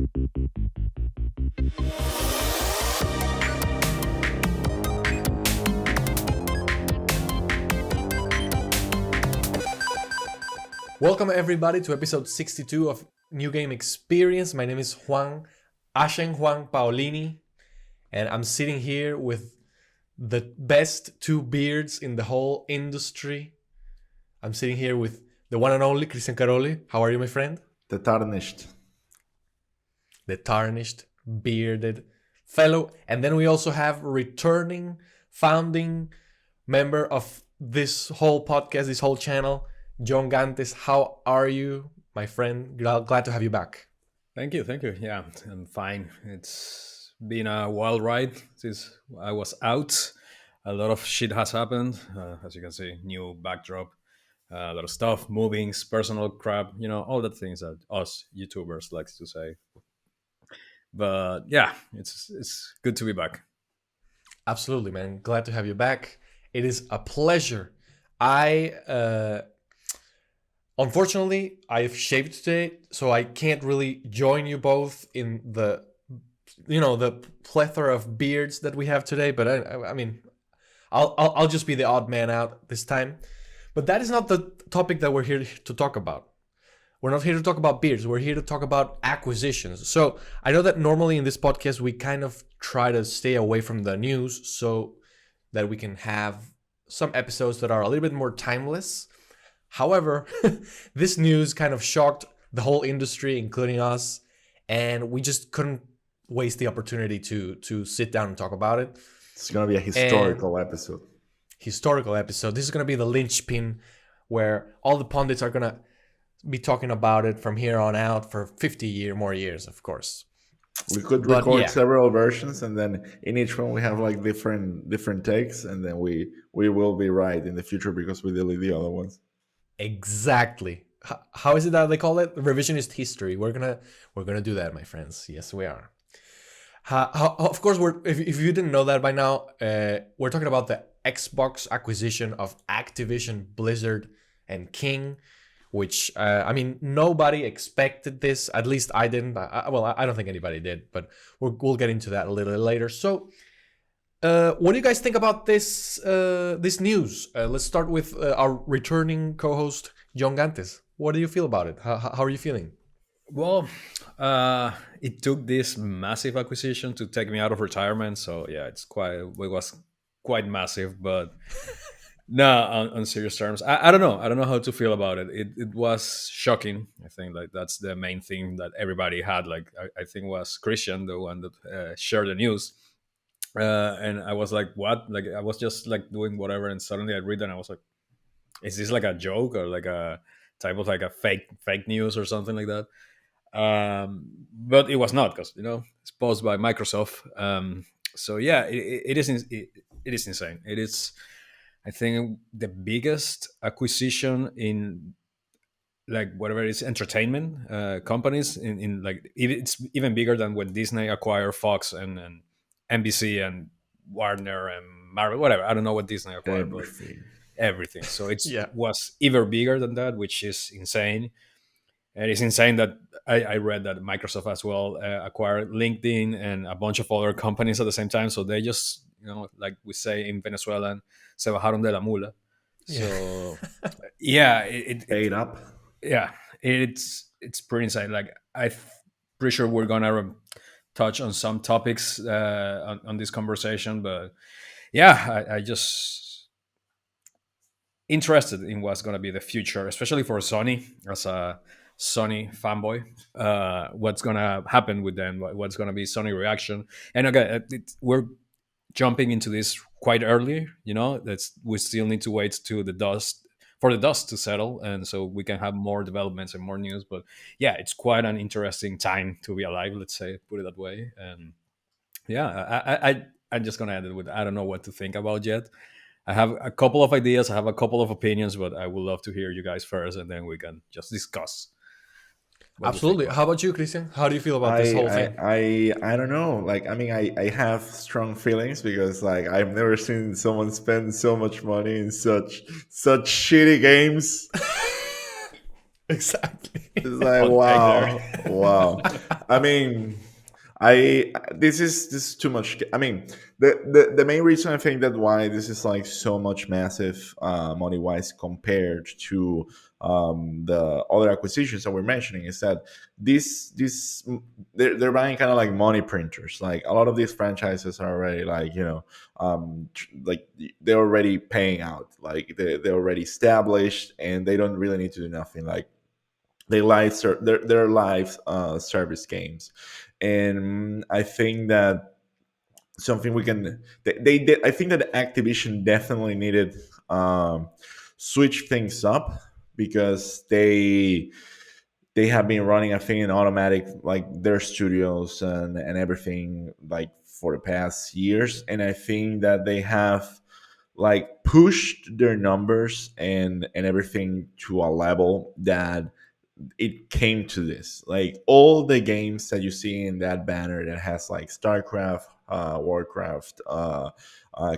Welcome everybody to episode 62 of New Game Experience. My name is Juan Paolini, and I'm sitting here with the best two beards in the whole industry. I'm sitting here with the one and only Christian Caroli. How are you, my friend? The tarnished. The tarnished, bearded fellow. And then we also have returning, founding member of this whole podcast, this whole channel, John Gantes. How are you, my friend? Glad to have you back. Thank you. Yeah, I'm fine. It's been a wild ride since I was out. A lot of shit has happened. As you can see, new backdrop, a lot of stuff, movings, personal crap, all the things that us YouTubers likes to say. But yeah, it's good to be back. Absolutely, man. Glad to have you back. It is a pleasure. Unfortunately, I've shaved today, so I can't really join you both in the plethora of beards that we have today. But I mean, I'll just be the odd man out this time. But that is not the topic that we're here to talk about. We're not here to talk about beards. We're here to talk about acquisitions. So I know that normally in this podcast we kind of try to stay away from the news so that we can have some episodes that are a little bit more timeless. However, this news kind of shocked the whole industry, including us, and we just couldn't waste the opportunity to sit down and talk about it. It's going to be a historical episode. Historical episode. This is going to be the linchpin where all the pundits are going to be talking about it from here on out for 50 more years, of course. We could record several versions, and then in each one we have like different takes, and then we will be right in the future because we delete the other ones. Exactly. How is it that they call it? Revisionist history. We're gonna do that, my friends. Yes, we are. Of course, if you didn't know that by now, we're talking about the Xbox acquisition of Activision Blizzard and King, which I mean, nobody expected this. At least I didn't. I don't think anybody did, but we'll get into that a little later. So. What do you guys think about this news? Let's start with our returning co-host, John Gantes. What do you feel about it? How are you feeling? Well, it took this massive acquisition to take me out of retirement. So yeah, it was quite massive. But no, on serious terms, I don't know. I don't know how to feel about it. It was shocking. I think like that's the main thing that everybody had. Like I think was Christian, the one that shared the news. And I was like, what? Like, I was just like doing whatever. And suddenly I read it and I was like, is this like a joke or like a type of like a fake news or something like that? But it was not because, it's posted by Microsoft. So yeah, it is insane. It is, I think, the biggest acquisition in like whatever it's entertainment companies in like, it's even bigger than when Disney acquired Fox and NBC and Warner and Marvel, whatever. I don't know what Disney acquired, everything. So it was even bigger than that, which is insane. And it's insane that I read that Microsoft as well acquired LinkedIn and a bunch of other companies at the same time. So they just, like we say in Venezuela, se bajaron de la mula. So yeah, it ate up. Yeah, it's pretty insane. Like I'm pretty sure we're gonna touch on some topics on this conversation, but yeah, I just interested in what's going to be the future, especially for Sony as a Sony fanboy. What's going to happen with them? What's going to be Sony reaction? And again, we're jumping into this quite early. We still need to wait to for the dust to settle, and so we can have more developments and more news. But yeah, it's quite an interesting time to be alive, let's say, put it that way. And yeah, I'm just gonna end it with I don't know what to think about yet. I have a couple of ideas, I have a couple of opinions, but I would love to hear you guys first, and then we can just discuss. Absolutely. How about you, Christian? How do you feel about this whole thing? I don't know. Like, I mean, I have strong feelings because like I've never seen someone spend so much money in such shitty games. Exactly. It's like on egg there. wow, wow. I mean, I this is too much. I mean, the main reason I think that why this is like so much massive money wise compared to the other acquisitions that we're mentioning is that this they're buying kind of like money printers. Like a lot of these franchises are already like like they're already paying out. Like they're already established and they don't really need to do nothing. Like their live service games, and I think that something we can they did. I think that Activision definitely needed switch things up because they have been running, I think, in automatic like their studios and everything like for the past years, and I think that they have like pushed their numbers and everything to a level that it came to this. Like all the games that you see in that banner that has like StarCraft, Warcraft,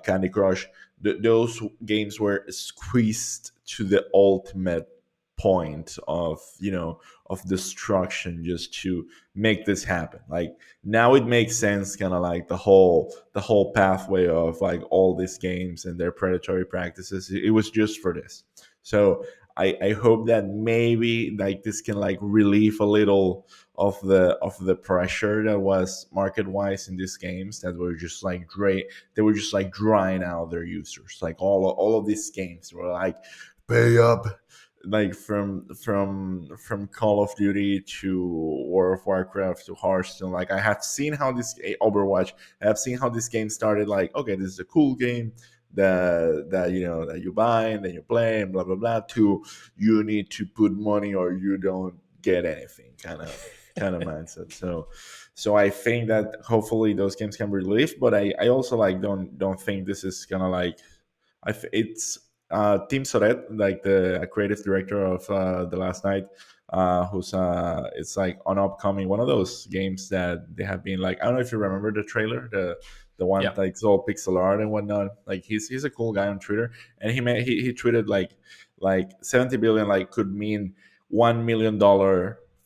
Candy Crush, those games were squeezed to the ultimate point of of destruction just to make this happen. Like now it makes sense, kind of like the whole pathway of like all these games and their predatory practices. It was just for this. So I hope that maybe like this can like relieve a little of the pressure that was market wise in these games that were just like they were just like drying out their users. Like all of these games were like pay up, like from Call of Duty to World of Warcraft to Hearthstone. Like I have seen how this Overwatch. I have seen how this game started. Like okay, this is a cool game that that you buy and then you play and blah blah blah. To you need to put money or you don't get anything kind of mindset. So I think that hopefully those games can be relieved. But I also like don't think this is gonna like it's Tim Soret, like the creative director of The Last Night, who's it's like on upcoming one of those games that they have been like. I don't know if you remember the trailer, the one Yeah. like it's all pixel art and whatnot. Like he's a cool guy on Twitter, and he tweeted like 70 billion like could mean $1 million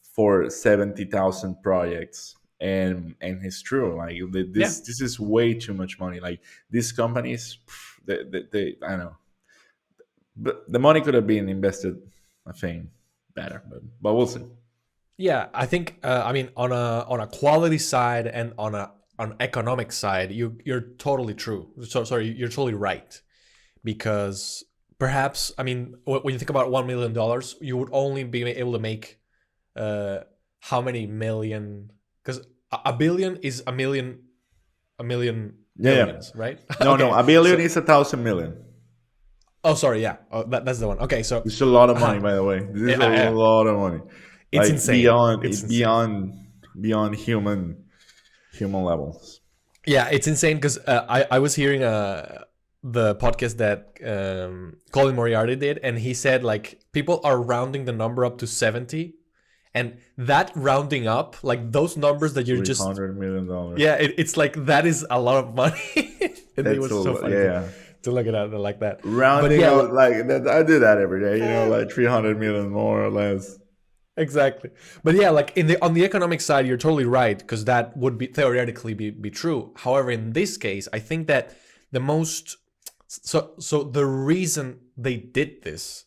for 70,000 projects. And it's true. Like Yeah. this is way too much money. Like these companies, they I don't know, but the money could have been invested, I think, better. But we'll see. Yeah, I think I mean on a quality side and on economic side, you're totally true. So sorry, you're totally right because perhaps I mean when you think about $1 million, you would only be able to make uh how many million? Because a billion is a million Yeah, yeah. billions, right? No, Okay, a billion so is 1,000 million. oh sorry, yeah, that's the one. Okay, so It's a lot of money, uh, by the way. This is a yeah, lot of money. it's Like insane. It's insane. beyond human levels. Yeah, it's insane because I was hearing the podcast that Colin Moriarty did, and he said like people are rounding the number up to 70, and that rounding up, like those numbers that you're Three just hundred million dollars. yeah, it's like that is a lot of money, and it That's was so funny yeah. to look at it like that. But Rounding yeah, out like that, I do that every day. Like 300 million more or less. exactly. But yeah, like in the on the economic side, you're totally right because that would be theoretically be true. However, in this case, I think that the most so the reason they did this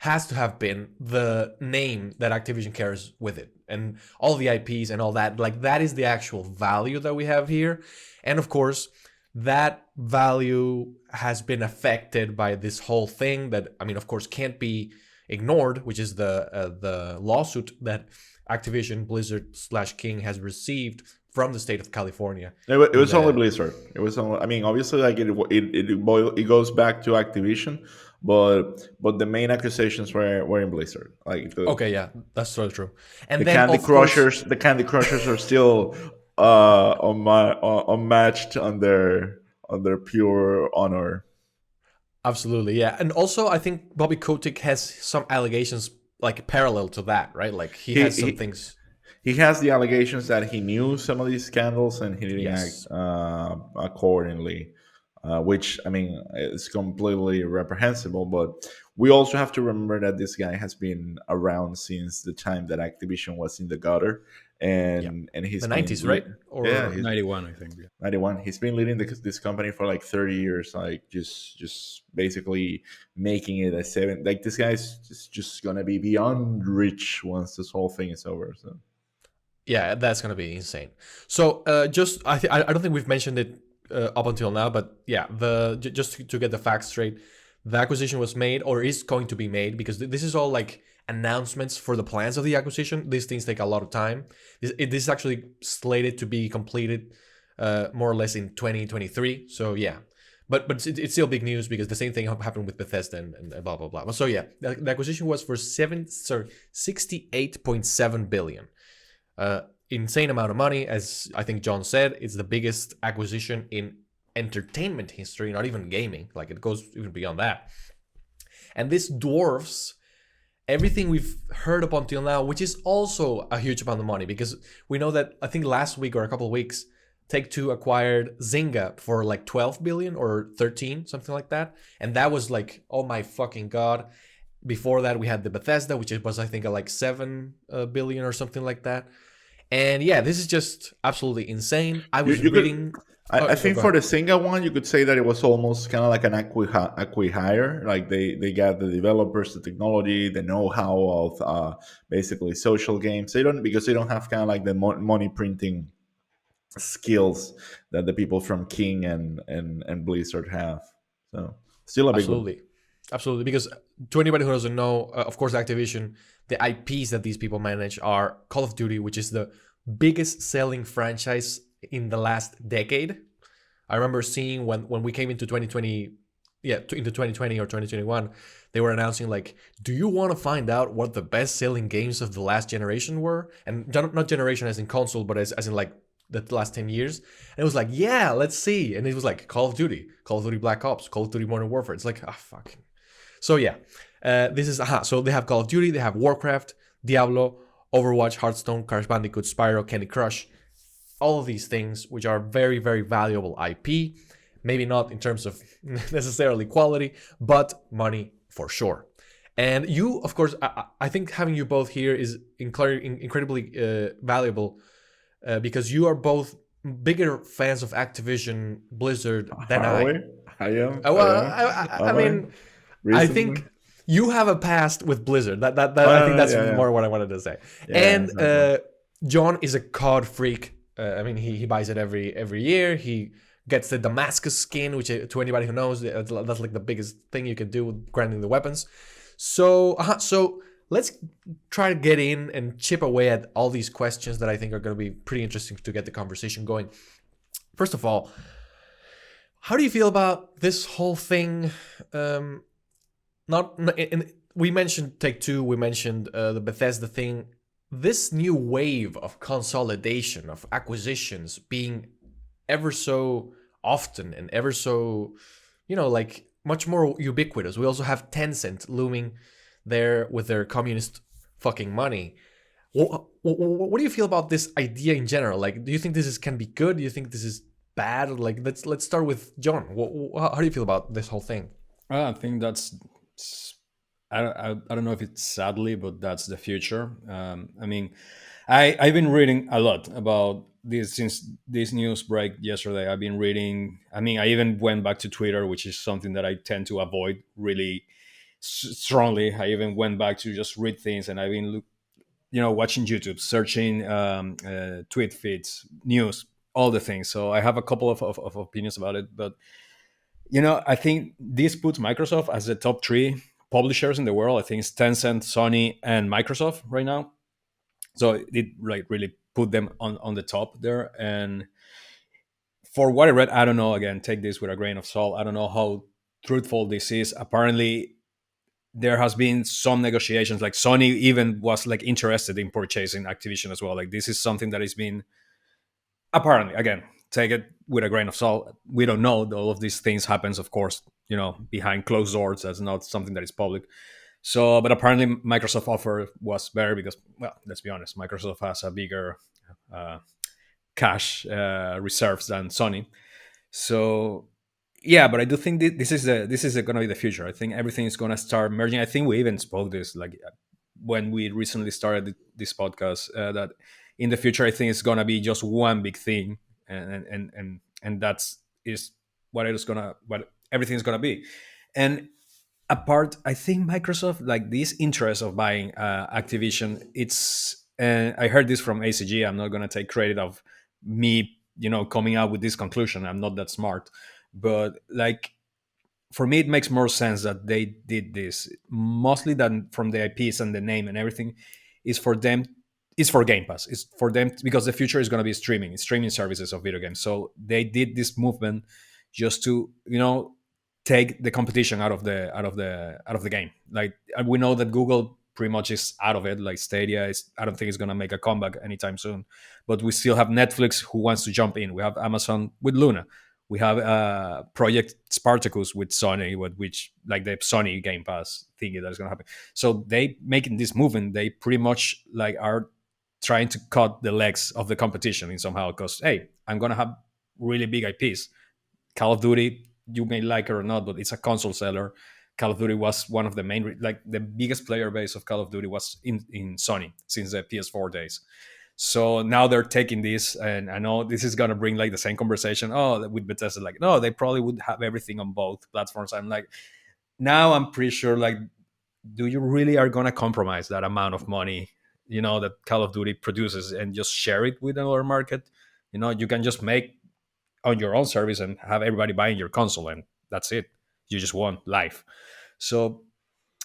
has to have been the name that Activision carries with it and all the IPs and all that. Like that is the actual value that we have here. And of course, that value has been affected by this whole thing that I mean, of course, can't be ignored, which is the lawsuit that Activision Blizzard / King has received from the state of California. It was only Blizzard. It was only. I mean, obviously, like it goes back to Activision, but the main accusations were in Blizzard. Like Okay, yeah, that's so true. And the then Candy of course, Crushers, are still unmatched on their pure honor. absolutely, yeah. And also, I think Bobby Kotick has some allegations like parallel to that, right? Like he He, has some he things. he has the allegations that he knew some of these scandals and he didn't act Yes. accordingly, which I mean is completely reprehensible. But we also have to remember that this guy has been around since the time that Activision was in the gutter, Yeah, and the he's been 90s, right? yeah, Or he's 91, I think. Yeah. 91. He's been leading this company for like 30 years, like just basically making it a seven. Like this guy's just gonna be beyond rich once this whole thing is over. So yeah, that's gonna be insane. So just I don't think we've mentioned it up until now, but yeah, just to get the facts straight, the acquisition was made or is going to be made because this is all like announcements for the plans of the acquisition. These things take a lot of time. This is actually slated to be completed more or less in 2023. So yeah. But it's still big news because the same thing happened with Bethesda and blah blah blah. So yeah, the acquisition was for 68.7 billion. Insane amount of money, as I think John said. It's the biggest acquisition in entertainment history, not even gaming. Like it goes even beyond that. And this dwarfs everything we've heard up until now, which is also a huge amount of money because we know that I think last week or a couple of weeks, Take-Two acquired Zynga for like 12 billion or 13, something like that. And that was like, oh my fucking God. Before that, we had the Bethesda, which was, I think, like 7 billion or something like that. And yeah, this is just absolutely insane. I was you reading. could. I think Go for ahead. the Singa one, you could say that it was almost kind of like an acqui-hire. Like they got the developers, the technology, the know-how of basically social games. They don't because they don't have kind of like the money printing skills that the people from King and Blizzard have. So still a big one. Absolutely. Absolutely. Because to anybody who doesn't know, of course, Activision, the IPs that these people manage are Call of Duty, which is the biggest selling franchise in the last decade. I remember seeing when we came into 2020, into 2020 or 2021, they were announcing like, do you want to find out what the best selling games of the last generation were? And not generation as in console, but as in like the last 10 years. And it was like, yeah, let's see. And it was like Call of Duty Black Ops, Call of Duty Modern Warfare. It's like, fuck. So yeah, this is, so they have Call of Duty, they have Warcraft, Diablo, Overwatch, Hearthstone, Crash Bandicoot, Spyro, Candy Crush, all of these things, which are very, very valuable IP. Maybe not in terms of necessarily quality, but money for sure. And you, of course, I think having you both here is incredibly valuable because you are both bigger fans of Activision Blizzard than Are I. we? I am. Well, I Am I? mean, I Recently? think you have a past with Blizzard. That I think that's Yeah, yeah. more what I wanted to say. Yeah, And exactly. John is a COD freak. I mean, he buys it every year. He gets the Damascus skin, which to anybody who knows, that's like the biggest thing you can do with grinding the weapons. So let's try to get in and chip away at all these questions that I think are going to be pretty interesting to get the conversation going. First of all, how do you feel about this whole thing? We mentioned Take-Two, we mentioned the Bethesda thing. This new wave of consolidation, of acquisitions being ever so often and ever so, like much more ubiquitous. We also have Tencent looming there with their communist fucking money. What do you feel about this idea in general? Like, do you think can be good? Do you think this is bad? Like, let's start with John. How do you feel about this whole thing? I think that's. I don't know if it's sadly, but that's the future. I mean, I've been reading a lot about this since this news break yesterday. I've been reading. I mean, I even went back to Twitter, which is something that I tend to avoid really strongly. I even went back to just read things, and I've been, watching YouTube, searching tweet feeds, news, all the things. So I have a couple of opinions about it, but I think this puts Microsoft as the top three publishers in the world. I think it's Tencent, Sony, and Microsoft right now. So it like really put them on the top there. And for what I read, I don't know, again, take this with a grain of salt. I don't know how truthful this is. Apparently there has been some negotiations, like Sony even was like interested in purchasing Activision as well. Like this is something that has been apparently, again, take it with a grain of salt. We don't know. All of these things happens, of course, behind closed doors. That's not something that is public. So, but apparently Microsoft offer was better because, well, let's be honest, Microsoft has a bigger cash reserves than Sony. So yeah, but I do think this is going to be the future. I think everything is going to start merging. I think we even spoke this like when we recently started this podcast, that in the future I think it's going to be just one big thing, and that's is what everything's going to be. And apart, I think Microsoft, like this interest of buying Activision, it's I heard this from ACG. I'm not going to take credit of me, coming out with this conclusion. I'm not that smart, but like for me, it makes more sense that they did this mostly than from the IPs and the name and everything. Is for them. It's for Game Pass. It's for them because the future is going to be streaming services of video games. So they did this movement just to take the competition out of the game. Like we know that Google pretty much is out of it. Like Stadia is, I don't think it's going to make a comeback anytime soon. But we still have Netflix who wants to jump in. We have Amazon with Luna. We have Project Spartacus with Sony, which like the Sony Game Pass thingy that is going to happen. So they making this movement. They pretty much like are trying to cut the legs of the competition in somehow. Because hey, I'm going to have really big IPs. Call of Duty, you may like it or not, but it's a console seller. Call of Duty was one of the main, like the biggest player base of Call of Duty was in Sony since the PS4 days. So now they're taking this, and I know this is gonna bring like the same conversation. Oh, with Bethesda, like no, they probably would have everything on both platforms. I'm like, now I'm pretty sure, like, do you really are gonna compromise that amount of money, that Call of Duty produces and just share it with another market? You can just make on your own service and have everybody buying your console, and that's it. You just won live. So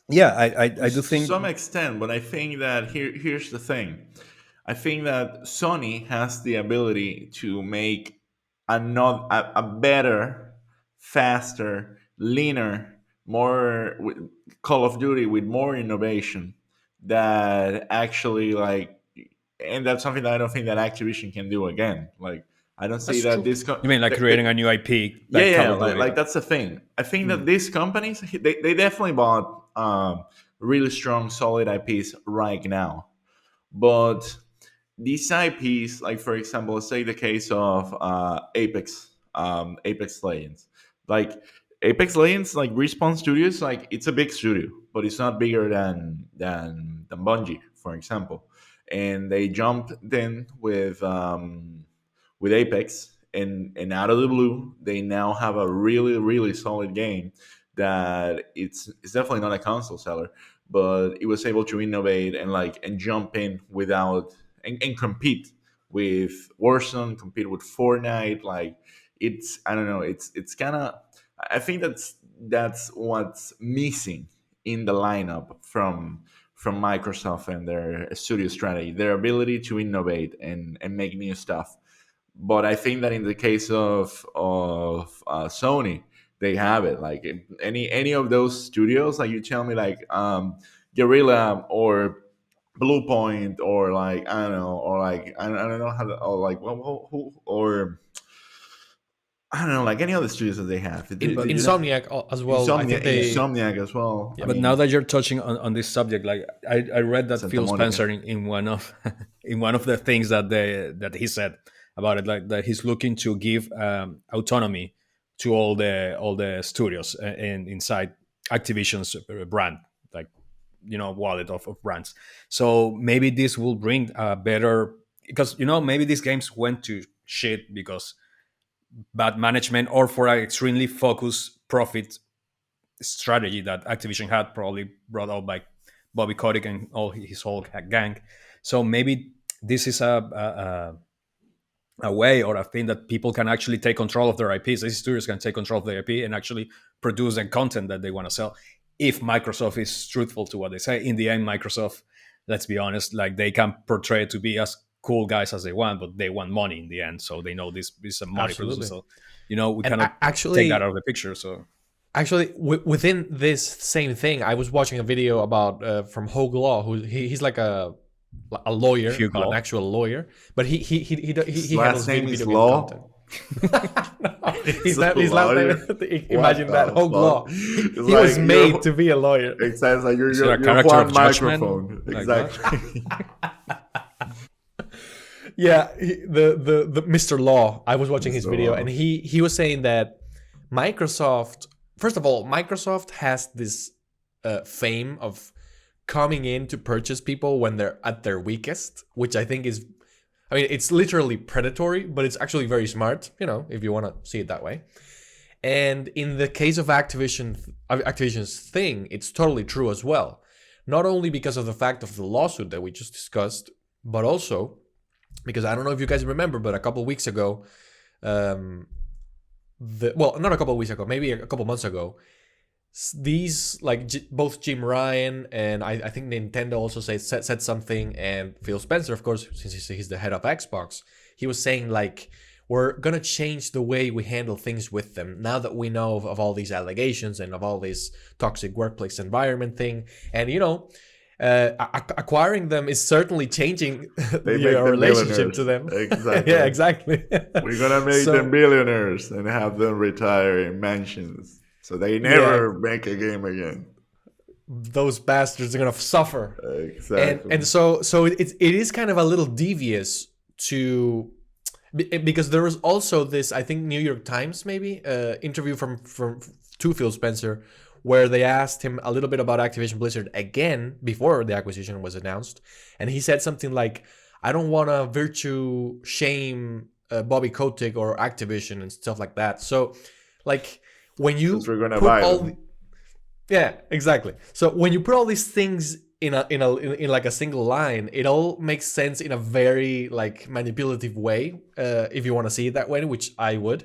yeah, I do think to some extent, but I think that here's the thing. I think that Sony has the ability to make a better, faster, leaner, more Call of Duty with more innovation that actually like, and that's something that I don't think that Activision can do again. Like I don't see that's that true. this. You mean like creating a new IP? Yeah, Like Call yeah, of Duty? like that's the thing. I think that these companies they definitely bought really strong, solid IPs right now, but these IPs, like for example, let's take the case of Apex Legends. Like Apex Legends, like Respawn Studios, like it's a big studio, but it's not bigger than Bungie, for example. And they jumped in with Apex, and out of the blue, they now have a really really solid game that it's definitely not a console seller, but it was able to innovate and jump in without and compete with Warzone, compete with Fortnite. Like it's I don't know, it's kind of I think that's what's missing in the lineup from Microsoft and their studio strategy, their ability to innovate and make new stuff. But I think that in the case of Sony, they have it. Like any of those studios, like you tell me, like Guerrilla or Blue Point, or like I don't know, or like I don't know how to, or like who or I don't know, like any other studios that they have. Insomniac as well. I think they. Insomniac as well. Yeah. I But mean, now that you're touching on this subject, like I read that Santa Phil Monica. Spencer in one of in one of the things that he said about it, like that he's looking to give autonomy to all the studios and inside Activision's brand, like wallet of brands. So maybe this will bring a better, because maybe these games went to shit because bad management or for an extremely focused profit strategy that Activision had, probably brought out by Bobby Kotick and all his whole gang. So maybe this is a way or a thing that people can actually take control of their IPs. These studios can take control of their IP and actually produce the content that they want to sell. If Microsoft is truthful to what they say, in the end, Microsoft, let's be honest, like they can portray it to be as cool guys as they want, but they want money in the end. So they know this is a money producer. So, we And cannot actually, take that out of the picture. So Actually, within this same thing, I was watching a video about from Hogue Law, who he's like a lawyer, Hugh not an Law. actual lawyer, but he His handles last name is video game Law. content. No, He's his a last lawyer? name. Imagine What that, the Hogue fuck? Law. It's He like was made you're- to be a lawyer. It sounds like you're Is it a you're character Juan of judgment? Microphone. Like Exactly. Yeah, the Mr. Law. I was watching his Mr. video, Law. and he was saying that Microsoft, first of all, Microsoft has this fame of coming in to purchase people when they're at their weakest, which I think is, I mean, it's literally predatory, but it's actually very smart, if you want to see it that way. And in the case of Activision's thing, it's totally true as well. Not only because of the fact of the lawsuit that we just discussed, but also because I don't know if you guys remember, but a couple weeks ago, not a couple weeks ago, maybe a couple months ago, these both Jim Ryan and I think Nintendo also said something, and Phil Spencer, of course, since he's the head of Xbox, he was saying like, we're gonna change the way we handle things with them now that we know of all these allegations and of all this toxic workplace environment thing, and acquiring them is certainly changing your relationship to them. Exactly. Yeah, exactly. We're gonna make them billionaires and have them retire in mansions, so they never make a game again. Those bastards are gonna suffer. Exactly. And so it is kind of a little devious because there was also this, I think, New York Times maybe interview from to Phil Spencer, where they asked him a little bit about Activision Blizzard again before the acquisition was announced, and he said something like, "I don't want to virtue shame Bobby Kotick or Activision and stuff like that." So, like, when you we're gonna buy them. Yeah, exactly. So when you put all these things in like a single line, it all makes sense in a very like manipulative way, if you want to see it that way, which I would.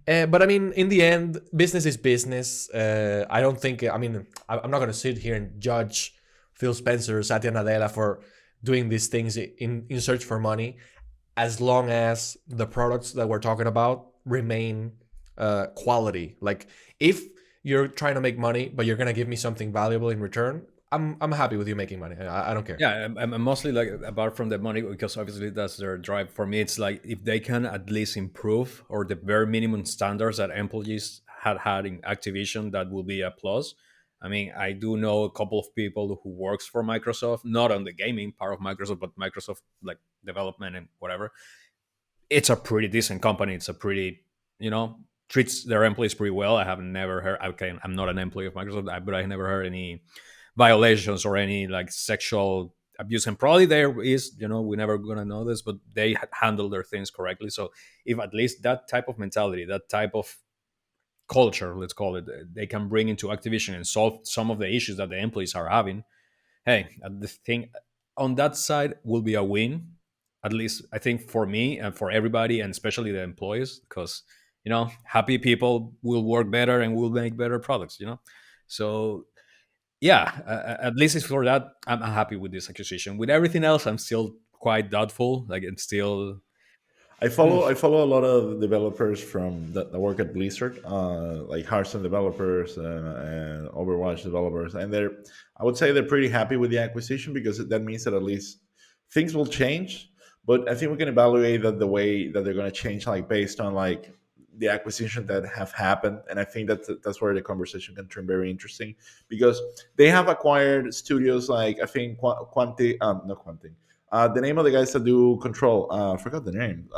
But I mean, in the end, business is business. I don't think. I mean, I'm not gonna sit here and judge Phil Spencer, Satya Nadella for doing these things in search for money, as long as the products that we're talking about remain quality. Like, if you're trying to make money, but you're gonna give me something valuable in return, I'm happy with you making money. I don't care. Yeah, I'm mostly like, apart from the money, because obviously that's their drive. For me, it's like, if they can at least improve or the bare minimum standards that employees had in Activision, that will be a plus. I mean, I do know a couple of people who works for Microsoft, not on the gaming part of Microsoft, but Microsoft like development and whatever. It's a pretty decent company. It's a pretty, treats their employees pretty well. I have never heard. Okay, I'm not an employee of Microsoft, but I never heard any violations or any like sexual abuse. And probably there is, we're never gonna know this, but they handle their things correctly. So if at least that type of mentality, that type of culture, let's call it, they can bring into Activision and solve some of the issues that the employees are having, hey, the thing on that side will be a win. At least I think for me and for everybody, and especially the employees, because happy people will work better and will make better products. So yeah, at least it's for that. I'm happy with this acquisition. With everything else, I'm still quite doubtful. Like, it's still. I follow a lot of developers from that work at Blizzard, like Hearthstone developers and Overwatch developers, and I would say they're pretty happy with the acquisition, because that means that at least things will change. But I think we can evaluate that the way that they're going to change, like based on like the acquisition that have happened, and I think that's where the conversation can turn very interesting, because they have acquired studios like, I think Quantic, not Quantic. The name of the guys that do Control, I forgot the name.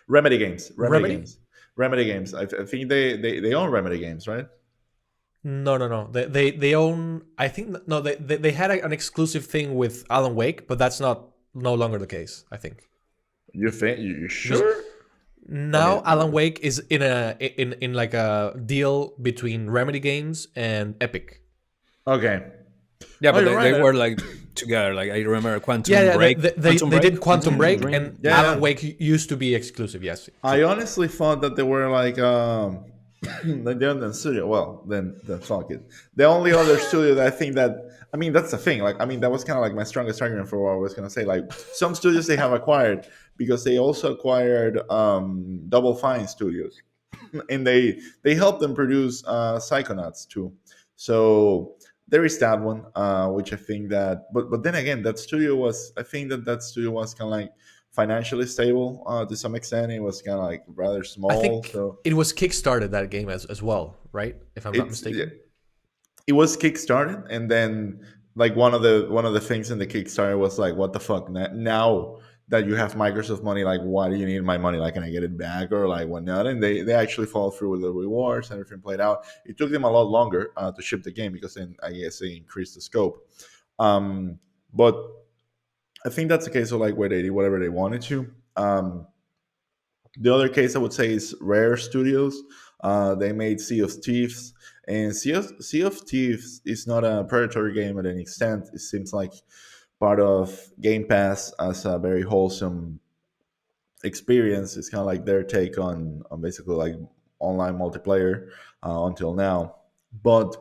Remedy Games. Remedy Games. I think they own Remedy Games, right? No. They own. I think no. They had an exclusive thing with Alan Wake, but that's no longer the case, I think. You think? You sure? Now Alan Wake is in like a deal between Remedy Games and Epic. Okay. Yeah, but they were like together. Like, I remember Quantum Break. They did Quantum Break, and Alan Wake used to be exclusive. Yes. I honestly thought that they were like the other studio. Well, then fuck it. The only other studio that I think that's the thing. Like, that was kind of like my strongest argument for what I was gonna say. Like, some studios they have acquired, because they also acquired Double Fine Studios, and they helped them produce Psychonauts too. So there is that one, which I think that, but then again, that studio was kind of like financially stable to some extent. It was kind of like rather small. I think so it was kickstarted, that game as well, right? If I'm not mistaken. It was kickstarted, and then like one of the things in the Kickstarter was like, what the fuck, now that you have Microsoft money, like, why do you need my money? Like, can I get it back or like whatnot? And they actually follow through with the rewards and everything played out. It took them a lot longer to ship the game because then I guess they increased the scope. But I think that's the case of like where they did whatever they wanted to. The other case I would say is Rare Studios. They made Sea of Thieves, and Sea of Thieves is not a predatory game at any extent. It seems like part of Game Pass as a very wholesome experience. It's kind of like their take on basically like online multiplayer until now. But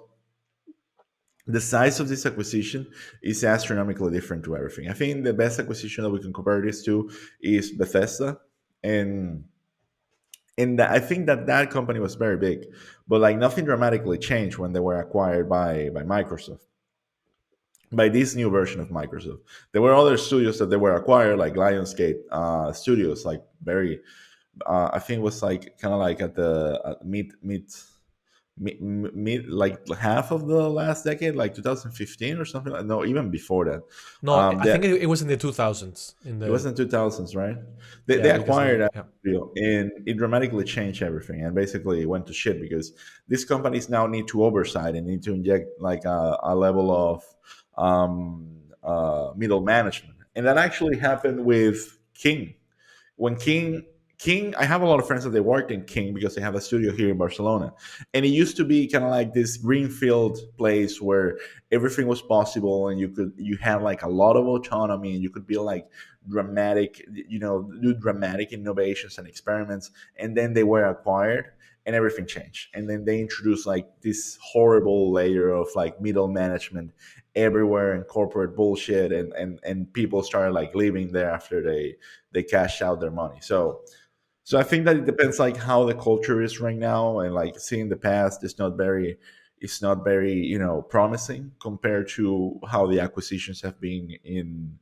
the size of this acquisition is astronomically different to everything. I think the best acquisition that we can compare this to is Bethesda, and I think that company was very big, but like nothing dramatically changed when they were acquired by Microsoft, by this new version of Microsoft. There were other studios that they were acquired, like Lionsgate Studios, like very, I think it was like kind of like at the mid like half of the last decade, like 2015 or something. Like, no, even before that. No, I think it was in the 2000s. It was in 2000s, right? They Yeah, because acquired that yeah. studio, and it dramatically changed everything, and basically went to shit because these companies now need to oversight and need to inject like a level of middle management, and that actually happened with King. When King, I have a lot of friends that they worked in King because they have a studio here in Barcelona, and it used to be kind of like this greenfield place where everything was possible, and you had like a lot of autonomy, and you could build like dramatic, do dramatic innovations and experiments. And then they were acquired, and everything changed, and then they introduced like this horrible layer of like middle management everywhere and corporate bullshit, and people started like leaving there after they cashed out their money. So I think that it depends like how the culture is right now, and like seeing the past is not very, promising compared to how the acquisitions have been in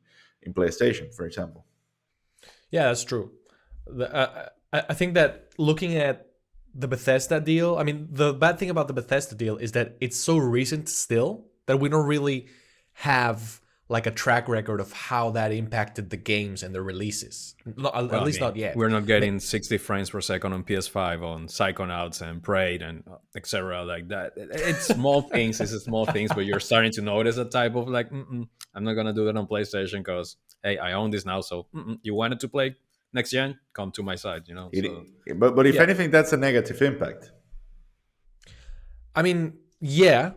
PlayStation, for example. Yeah, that's true. I think that looking at the Bethesda deal, I mean, the bad thing about the Bethesda deal is that it's so recent still that we don't really have like a track record of how that impacted the games and the releases. At least not yet. We're not getting 60 frames per second on PS5 on Psychonauts and Prey and etc. like that. It's small things. It's small things, but you're starting to notice a type of like, I'm not gonna do that on PlayStation because hey, I own this now. So you wanted to play next gen, come to my side. But if anything, that's a negative impact. I mean, yeah,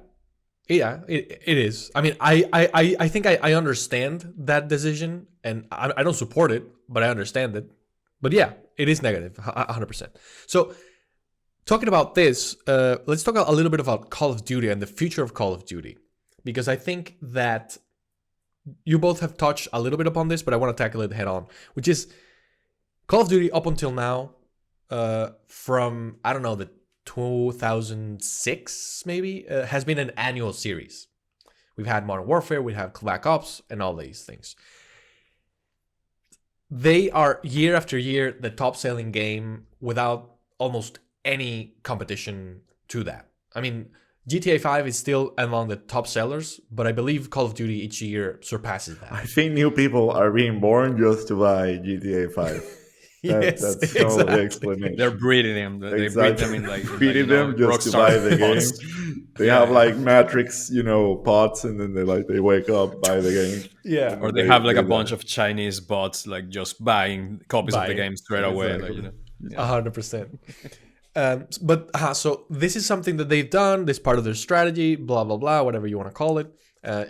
it is. I mean, I think I understand that decision, and I don't support it, but I understand it. But yeah, it is negative, 100%. So, talking about this, let's talk a little bit about Call of Duty and the future of Call of Duty, because I think that you both have touched a little bit upon this, but I want to tackle it head on, which is Call of Duty up until now, from, I don't know, the 2006 maybe, has been an annual series. We've had Modern Warfare, we have Black Ops, and all these things. They are year after year the top selling game without almost any competition to that. I mean, GTA 5 is still among the top sellers, but I believe Call of Duty each year surpasses that. I think new people are being born just to buy GTA 5. Yes, that's exactly. the explanation. They're breeding them. They breed them in like breeding them just to buy the game. They have like Matrix, bots, and then they wake up, buy the game. Yeah, or they have like a bunch of Chinese bots like just buying copies of the game straight away. Exactly. 100%. But so this is something that they've done. This part of their strategy, blah blah blah, whatever you want to call it.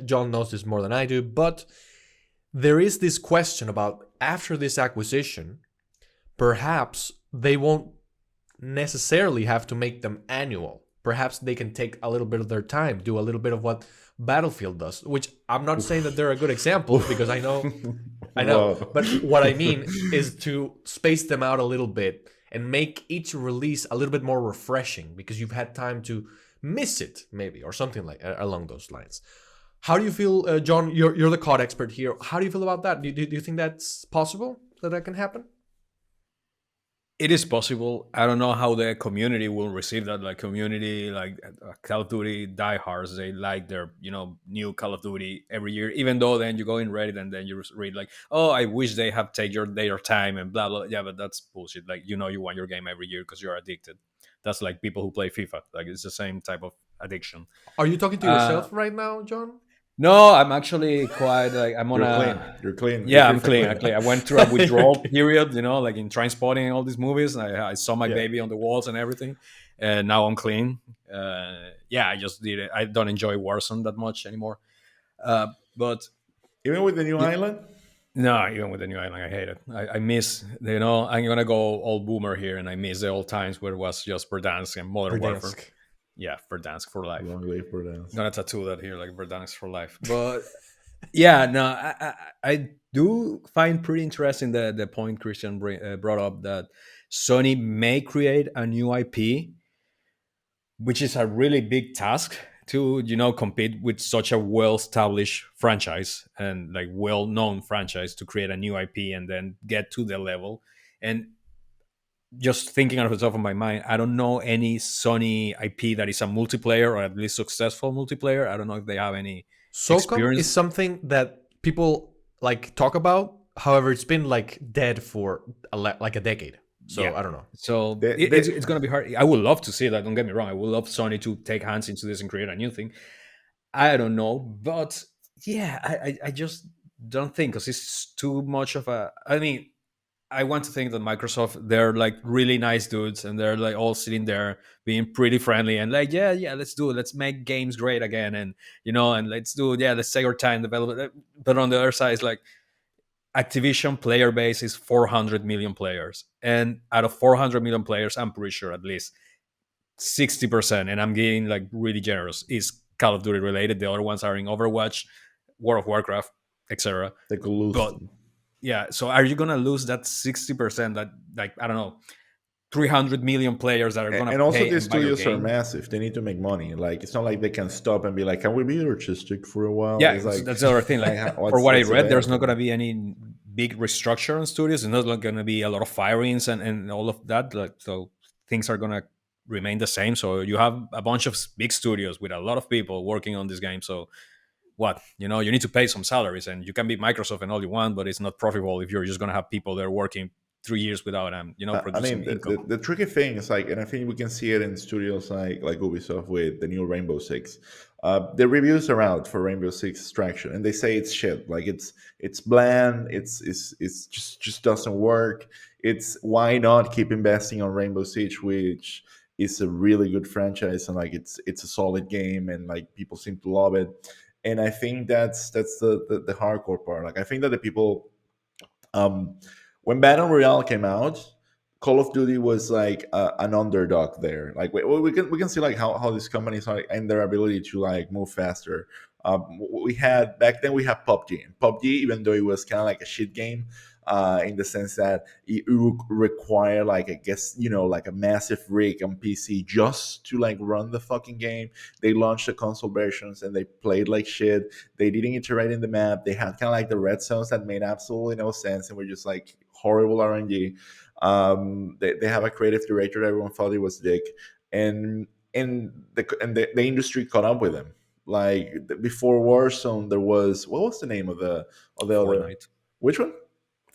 John knows this more than I do, but there is this question about after this acquisition. Perhaps they won't necessarily have to make them annual. Perhaps they can take a little bit of their time, do a little bit of what Battlefield does, which I'm not saying that they're a good example because I know. But what I mean is to space them out a little bit and make each release a little bit more refreshing because you've had time to miss it maybe or something like along those lines. How do you feel, John? You're the COD expert here. How do you feel about that? Do you think that's possible that can happen? It is possible. I don't know how the community will receive that. Like community, like Call of Duty diehards, they like their new Call of Duty every year. Even though then you go in Reddit and then you read like, oh, I wish they have taken their time and blah blah. Yeah, but that's bullshit. Like you want your game every year because you're addicted. That's like people who play FIFA. Like it's the same type of addiction. Are you talking to Uh, yourself right now, John? no, I'm actually quite like I'm on You're clean. a You're clean. You're yeah, I'm FIFA clean. clean. Actually, I went through a withdrawal Okay. period, like in Transporting and all these movies. I saw my Yeah. baby on the walls and everything, and now I'm clean. Yeah, I just did it. I don't enjoy Warzone that much anymore. But Even with the new yeah, island. no, even with the new island, I hate it. I miss, I'm gonna go old boomer here, and I miss the old times where it was just Verdansk and Modern Warfare. Verdansk. Yeah, Verdansk for life. Long live for dance. I'm gonna tattoo that here, like Verdansk for life. But yeah, no, I do find pretty interesting the point Christian brought up that Sony may create a new IP, which is a really big task to compete with such a well-established franchise and like well-known franchise to create a new IP and then get to the level. And just thinking off the top of my mind, I don't know any Sony IP that is a multiplayer or at least successful multiplayer. I don't know if they have any SOCOM is experience. something that people like talk about. However, it's been like dead for like a decade. So Yeah. I don't know. So They, it's going to be hard. I would love to see that. Don't get me wrong. I would love Sony to take hands into this and create a new thing. I don't know. But yeah, I just don't think because it's too much of a. I mean, I want to think that Microsoft, they're like really nice dudes and they're like all sitting there being pretty friendly and like, yeah, let's do it. Let's make games great again. And, and let's do it. Yeah, let's take our time, develop it. But on the other side, it's like, Activision player base is 400 million players. And out of 400 million players, I'm pretty sure at least 60%, and I'm getting like really generous, is Call of Duty related. The other ones are in Overwatch, World of Warcraft, etc. they could lose But them. yeah, so are you going to lose that 60% that, like, I don't know, 300 million players that are going to And also, pay these and buy your studios are game? massive. They need to make money. Like, it's not like they can stop and be like, "Can we be artistic for a while?" Yeah, It's like, that's the other thing. Like, for what I what's read, there's not available. going to be any big restructure on studios. There's not going to be a lot of firings and all of that. Like, so things are going to remain the same. So you have a bunch of big studios with a lot of people working on this game. So what, you need to pay some salaries, and you can be Microsoft and all you want, but it's not profitable if you're just going to have people there working 3 years without I producing mean, income. the tricky thing is like, and I think we can see it in studios like Ubisoft with the new Rainbow Six. The reviews are out for Rainbow Six Extraction, and they say it's shit. Like it's bland. It's just doesn't work. It's why not keep investing on Rainbow Siege, which is a really good franchise, and like it's a solid game, and like people seem to love it. And I think that's the hardcore part. Like I think that the people um, when Battle Royale came out, Call of Duty was like an underdog there. Like we can see like how these companies are and their ability to like move faster. We had back then we had PUBG. And PUBG, even though it was kind of like a shit game, in the sense that it would require like I guess like a massive rig on PC just to like run the fucking game. They launched the console versions and they played like shit. They didn't iterate in the map. They had kind of like the red zones that made absolutely no sense and were just like horrible RNG. They have a creative director. Everyone thought he was Dick, and the industry caught up with him. Like before Warzone, there was what was the name of the other Fortnite. which one?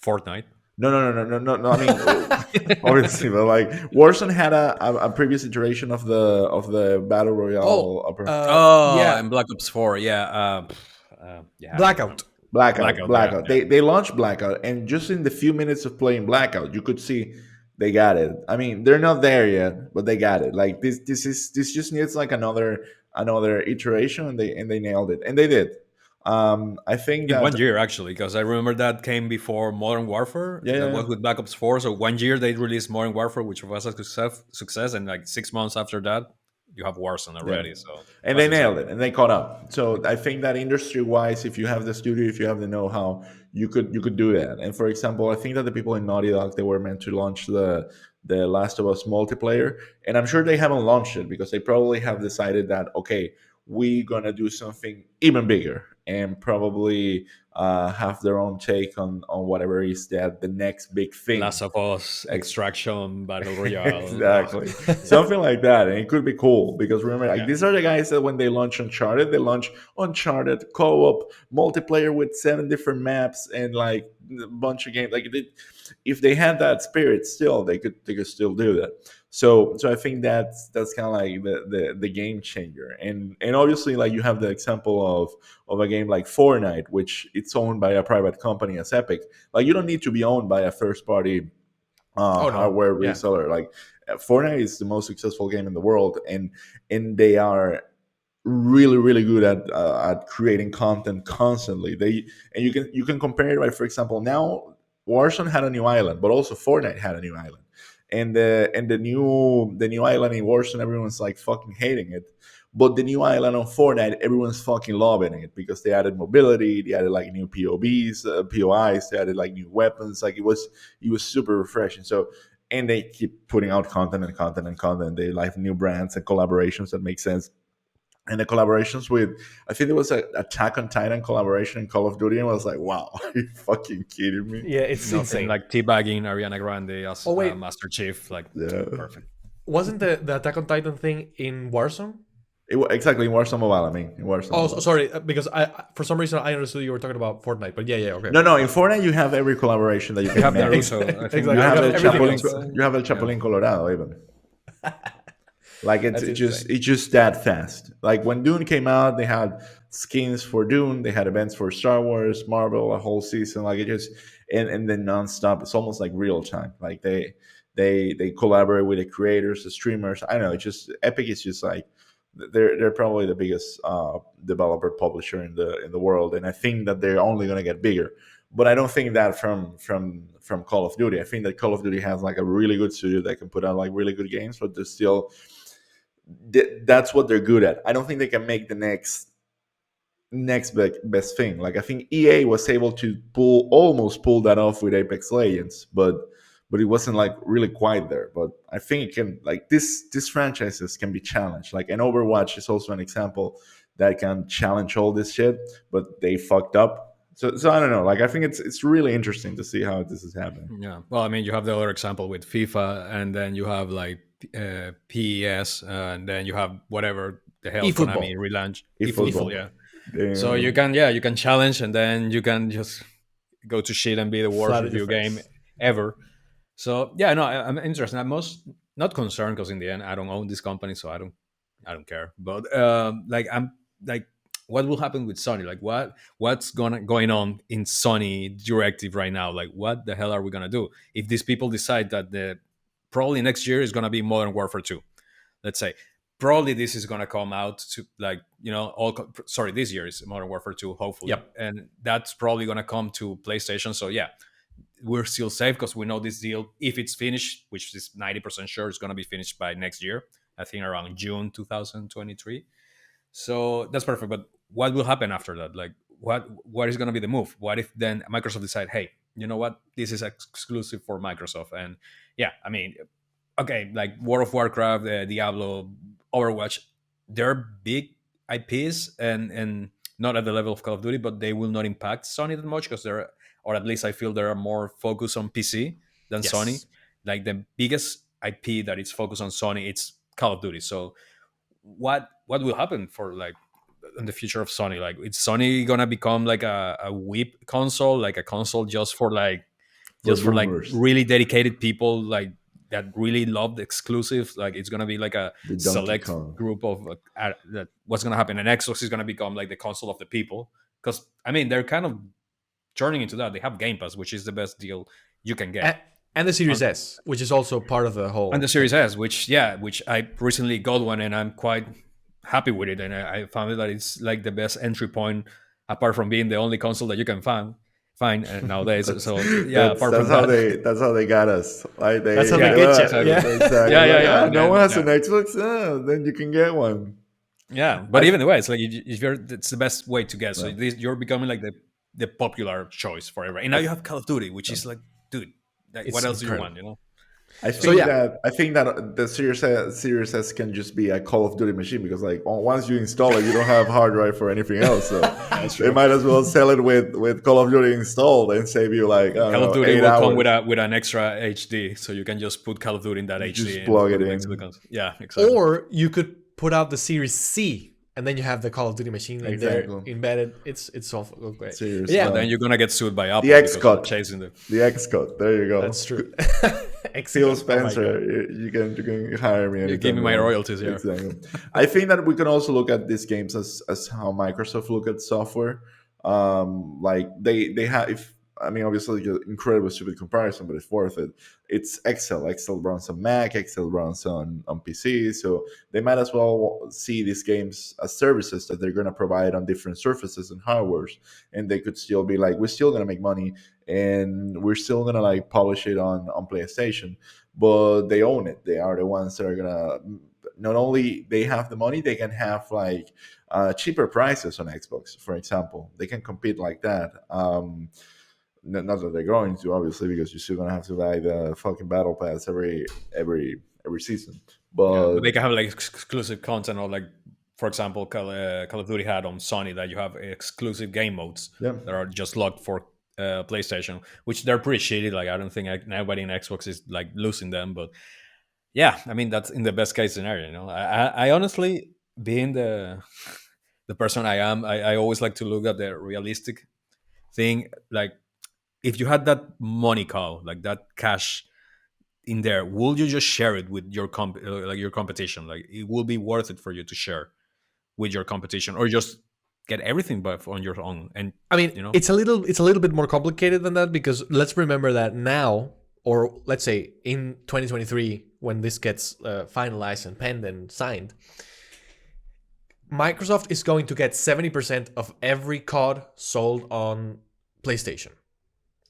Fortnite. No. I mean, obviously, but like Warzone had a previous iteration of the battle Oh, royale Oh, yeah, and Black Ops 4. Yeah. Yeah, I don't remember. Blackout. Blackout. Blackout. Yeah, Blackout. yeah. They launched Blackout, and just in the few minutes of playing Blackout, you could see they got it. I mean, they're not there yet, but they got it. Like this just needs like another iteration, and they nailed it, and they did. I think In that 1 year, actually, because I remember that came before Modern Warfare. yeah, That yeah, was yeah. with Black Ops 4. So 1 year they released Modern Warfare, which was a success. And like 6 months after that, you have Warzone Yeah. already. So it And was they insane. nailed it and they caught up. So I think that industry wise, if you have the studio, if you have the know-how, you could do that. And for example, I think that the people in Naughty Dog, they were meant to launch the Last of Us multiplayer, and I'm sure they haven't launched it because they probably have decided that okay, we're gonna do something even bigger and probably have their own take on whatever is that the next big thing. Last of Us, Ex- Extraction, Battle Royale. exactly, something like that, and it could be cool because remember, like Yeah. these are the guys that when they launch Uncharted, they launch Uncharted co-op multiplayer with 7 different maps and like a bunch of games. Like if they had that spirit, still they could still do that. So I think that's kind of like the game changer, and obviously like you have the example of a game like Fortnite, which it's owned by a private company as Epic. Like you don't need to be owned by a first party Oh no, hardware yeah. reseller. Like Fortnite is the most successful game in the world, and they are really good at creating content constantly. They and you can compare it, right? For example, now Warzone had a new island, but also Fortnite had a new island, and the new island in Warzone, everyone's like fucking hating it. But the new island on Fortnite, everyone's fucking loving it because they added mobility, they added like new POBs, POIs, they added like new weapons. Like it was super refreshing. So and they keep putting out content and content and content. They like new brands and collaborations that make sense. And the collaborations with, I think there was a Attack on Titan collaboration in Call of Duty, and I was like, wow, are you fucking kidding me? Yeah, it's Nothing insane. like teabagging Ariana Grande as Oh wait, Master Chief. Like, Yeah. perfect. wasn't the Attack on Titan thing in Warzone? Exactly in Warzone Mobile. I mean, in Warzone. Oh, Mobile. sorry, because for some reason I understood you were talking about Fortnite, but yeah, okay. No, in Fortnite you have every collaboration that you You can have imagine. Naruto. I think Exactly. You have have El everything Chapulín. else. You have El Yeah. Chapulín Colorado even. Like That's insane. it's just that fast. Like when Dune came out, they had skins for Dune, they had events for Star Wars, Marvel, a whole season. Like it just and then nonstop. It's almost like real time. Like they collaborate with the creators, the streamers. I don't know. It's just Epic is just like they're probably the biggest developer publisher in the world, and I think that they're only gonna get bigger. But I don't think that from Call of Duty. I think that Call of Duty has like a really good studio that can put out like really good games, but they're still that's what they're good at. I don't think they can make the next best thing. Like I think EA was able to almost pull that off with Apex Legends, but it wasn't like really quite there. But I think it can like these franchises can be challenged. Like and Overwatch is also an example that can challenge all this shit, but they fucked up. So I don't know. Like I think it's really interesting to see how this is happening. Yeah. Well, I mean, you have the other example with FIFA, and then you have like PES, and then you have whatever the hell Konami eFootball. relaunch. eFootball. Yeah. So Damn. you can challenge, and then you can just go to shit and be the worst Flat in your review game face. ever. So yeah, no, I'm interested. I'm most not concerned because in the end I don't own this company, so I don't care. But like I'm like, what will happen with Sony? Like what's going on in Sony Directive right now? Like what the hell are we gonna do if these people decide that the probably next year is gonna be Modern Warfare 2? Let's say probably this is gonna come out to like sorry, this year is Modern Warfare 2 hopefully, Yep. and that's probably gonna come to PlayStation. So yeah, we're still safe because we know this deal, if it's finished, which is 90% sure, it's going to be finished by next year. I think around June 2023. So that's perfect. But what will happen after that? Like, what is going to be the move? What if then Microsoft decide, hey, you know what, this is exclusive for Microsoft? And yeah, I mean, okay, like World of Warcraft, Diablo, Overwatch, they're big IPs and not at the level of Call of Duty, but they will not impact Sony that much because they're, or at least I feel they are more focused on PC than Sony. Yes. Like the biggest IP that is focused on Sony, it's Call of Duty. So what will happen for like in the future of Sony? Like, is Sony gonna become like a whip console, like a console For just for like boomers, really dedicated people like that really love the exclusives? Like it's gonna be like a the Donkey select Kong. group of that. What's gonna happen? And Xbox is gonna become like the console of the people because I mean they're kind of turning into that. They have Game Pass, which is the best deal you can get. And the Series S, which is also part of the whole And the Series S, which I recently got one, and I'm quite happy with it. And I found that it's like the best entry point, apart from being the only console that you can find nowadays. That's So yeah, apart from that's how they got us. Like That's how they they get you. exactly. Yeah. exactly. Yeah. No one has Yeah. an Xbox. Then you can get one. Yeah, but even the way, it's like if you're, it's the best way to get. So Yeah. you're becoming like the popular choice for everyone. And now you have Call of Duty, which is like, dude, like, It's what else do you incredible. want? You know? I So think yeah, that the Series S can just be a Call of Duty machine because like once you install it, you don't have hard drive for anything else. So That's they true. might as well sell it with Call of Duty installed and save you like I don't Call of know Duty 8 will come hours. with an extra HD, so you can just put Call of Duty in that You HD just and plug put it it next to the in. console. Yeah, exactly. or you could put out the Series C, and then you have the Call of Duty machine in there Exactly. embedded. It's all great. Serious. Yeah, But then you're gonna get sued by The Apple X because you're cut. chasing the. The X cut. There you go. that's true. Phil Excellent. Oh my Spencer, god. you can hire me You give anytime me you my want. royalties here. Exactly. I think that we can also look at these games as how Microsoft look at software. Like they have. If I mean, obviously, like an incredible stupid comparison, but it's worth it. It's Excel. Excel runs on Mac. Excel runs on PC. So they might as well see these games as services that they're going to provide on different surfaces and hardwares, and they could still be like, we're still going to make money and we're still gonna like publish it on PlayStation, but they own it. They are the ones that are gonna not only they have the money, they can have like cheaper prices on Xbox, for example. They can compete like that. Not that they're going to, obviously, because you're still gonna have to buy the fucking battle pass every season. Yeah, but But they can have like exclusive content, or like, for example, Call of Duty had on Sony that you have exclusive game modes yeah, that are just locked for PlayStation, which they're pretty shitty. Like I don't think nobody in Xbox is like losing them, but yeah, I mean that's in the best case scenario. You know, I honestly, being the person I am, I always like to look at the realistic thing. Like if you had that money cow, like that cash in there, will you just share it with your like your competition? Like it will be worth it for you to share with your competition, or just get everything but on your own. And I mean, you know, it's a little bit more complicated than that, because let's remember that now, or let's say in 2023, when this gets finalized and penned and signed, Microsoft is going to get 70% of every COD sold on PlayStation.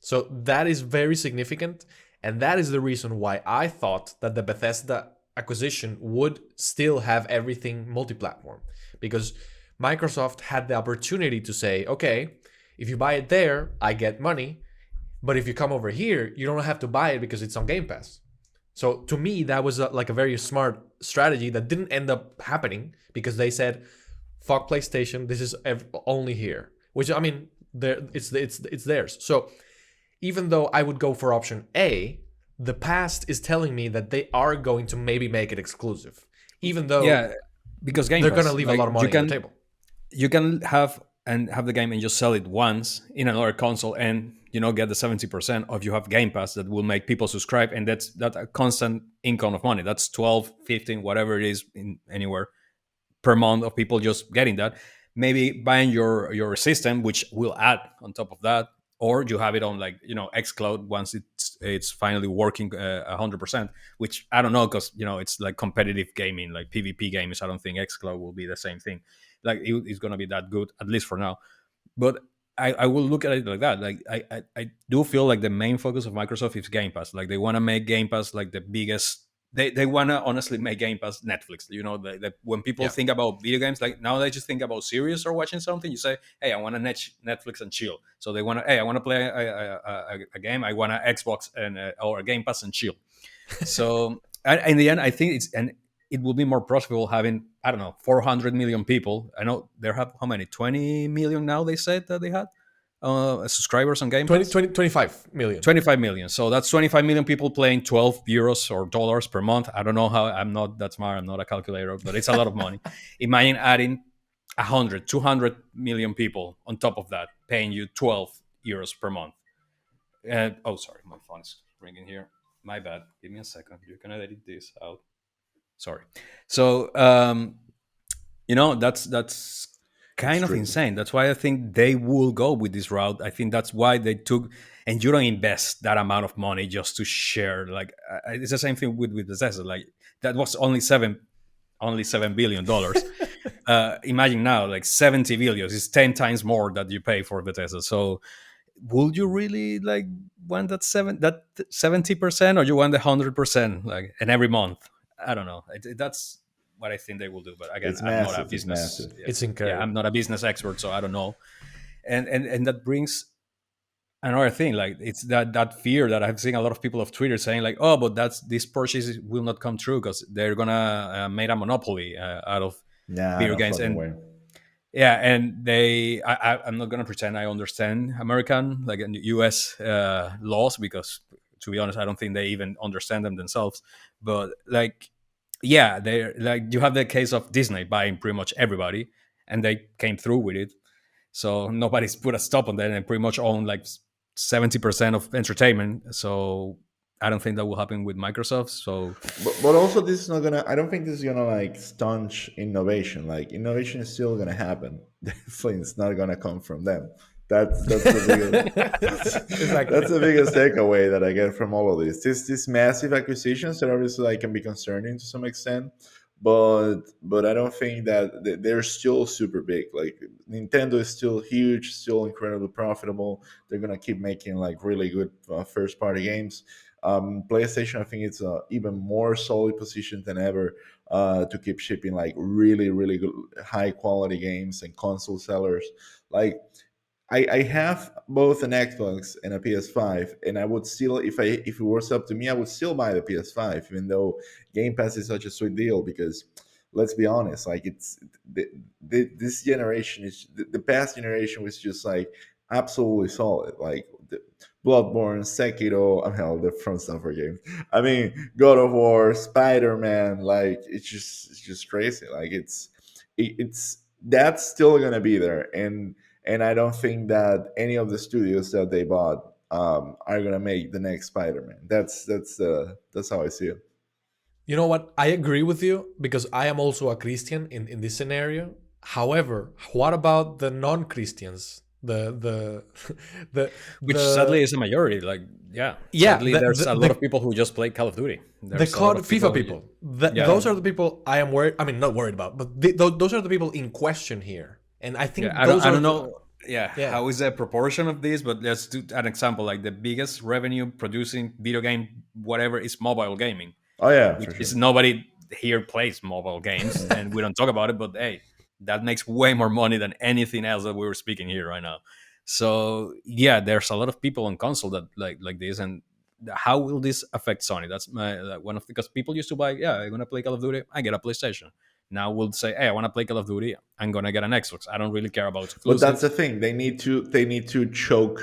So that is very significant, and that is the reason why I thought that the Bethesda acquisition would still have everything multi-platform, because Microsoft had the opportunity to say, okay, if you buy it there, I get money, but if you come over here, you don't have to buy it because it's on Game Pass. So to me, that was like a very smart strategy that didn't end up happening, because they said, "Fuck PlayStation, this is only here." Which, I mean, it's theirs. So even though I would go for option A, the past is telling me that they are going to maybe make it exclusive, even though yeah, because Game they're Pass, going to leave a like lot of money on the table. you can have the game and just sell it once in another console, and get the 70% of you have Game Pass that will make people subscribe, and that's a constant income of money. That's 12, 15, whatever it is in anywhere per month of people just getting that. Maybe buying your system, which will add on top of that, or you have it on like xCloud once it's finally working 100%. Which I don't know, because it's like competitive gaming, like PvP games. I don't think xCloud will be the same thing. Like it's gonna be that good, at least for now. But I will look at it like that. Like I do feel like the main focus of Microsoft is Game Pass. Like they want to make Game Pass like the biggest. They want to honestly make Game Pass Netflix. When people Yeah. think about video games, like now they just think about series or watching something. You say, hey, I want to Netflix and chill. So they want to, hey, I want to play a game. I want to Xbox and or a Game Pass and chill. So in the end, I think it will be more profitable having, I don't know, 400 million people. I know they have how many, 20 million now, they said that they had subscribers on Game 20, Pass. 25 million. 25 million. So that's 25 million people playing 12 euros or dollars per month. I don't know how, I'm not that smart. I'm not a calculator, but it's a lot of money. Imagine adding 100, 200 million people on top of that, paying you 12 euros per month. Oh, sorry, my phone's ringing here. My bad. Give me a second. You're going to edit this out. Sorry. So, that's kind of true. insane. That's why I think they will go with this route. I think that's why they took, and you don't invest that amount of money just to share. Like it's the same thing with Bethesda. Like that was only $7 billion. Imagine now, like 70 billion is 10 times more that you pay for Bethesda. So would you really like want that 70%, or you want the 100%, like, and every month? I don't know. That's what I think they will do. But again, It's I'm not a massive. It's business. massive. It's Yeah, incredible. I'm not a business expert, so I don't know. And that brings another thing, like it's that fear that I've seen a lot of people of Twitter saying like, oh, but that's this purchase will not come true because they're gonna make a monopoly out of Nah, video no games. fucking And way. yeah, and I'm not gonna pretend I understand American like in US laws, because to be honest, I don't think they even understand them themselves. But like, yeah, they like, you have the case of Disney buying pretty much everybody, and they came through with it. So nobody's put a stop on that, and pretty much own like 70% of entertainment. So I don't think that will happen with Microsoft. So But also this is not gonna. I don't think this is gonna like staunch innovation. Like innovation is still gonna happen. Definitely, it's not gonna come from them. That's the biggest Exactly. that's the biggest takeaway that I get from all of this. This massive acquisitions that obviously like can be concerning to some extent, but I don't think that they're still super big. Like Nintendo is still huge, still incredibly profitable. They're gonna keep making like really good first party games. PlayStation, I think it's even more solid position than ever to keep shipping like really, really good, high quality games and console sellers. Like I have both an Xbox and a PS5, and I would still, if it was up to me, I would still buy the PS5, even though Game Pass is such a sweet deal. Because let's be honest, like it's this generation is the past generation was just like absolutely solid. Like Bloodborne, Sekiro, hell, the From Software games. I mean, God of War, Spider Man, like it's just crazy. Like it's that's still gonna be there, and I don't think that any of the studios that they bought are gonna make the next Spider-Man. That's how I see it. You know what? I agree with you because I am also a Christian in this scenario. However, what about the non-Christians? The which sadly the is a majority. Like, yeah, yeah, sadly, there's a lot of people who just play Call of Duty. the There's a lot COD of people FIFA who, people. yeah, Those are the people I am worried. I mean, not worried about, but those are the people in question here. And I yeah. think those I are don't the know. Yeah, yeah. how is the proportion of this? But let's do an example. Like the biggest revenue producing video game, whatever, is mobile gaming, Oh yeah, which for sure. is nobody here plays mobile games, and we don't talk about it. But hey, that makes way more money than anything else that we were speaking here right now. So yeah, there's a lot of people on console that like this. And how will this affect Sony? That's my like, one of, because people used to buy, yeah, I'm gonna play Call of Duty, I get a PlayStation. Now we'll say, hey, I want to play Call of Duty, I'm gonna get an Xbox. I don't really care about But that's the exclusives. thing. They need to choke.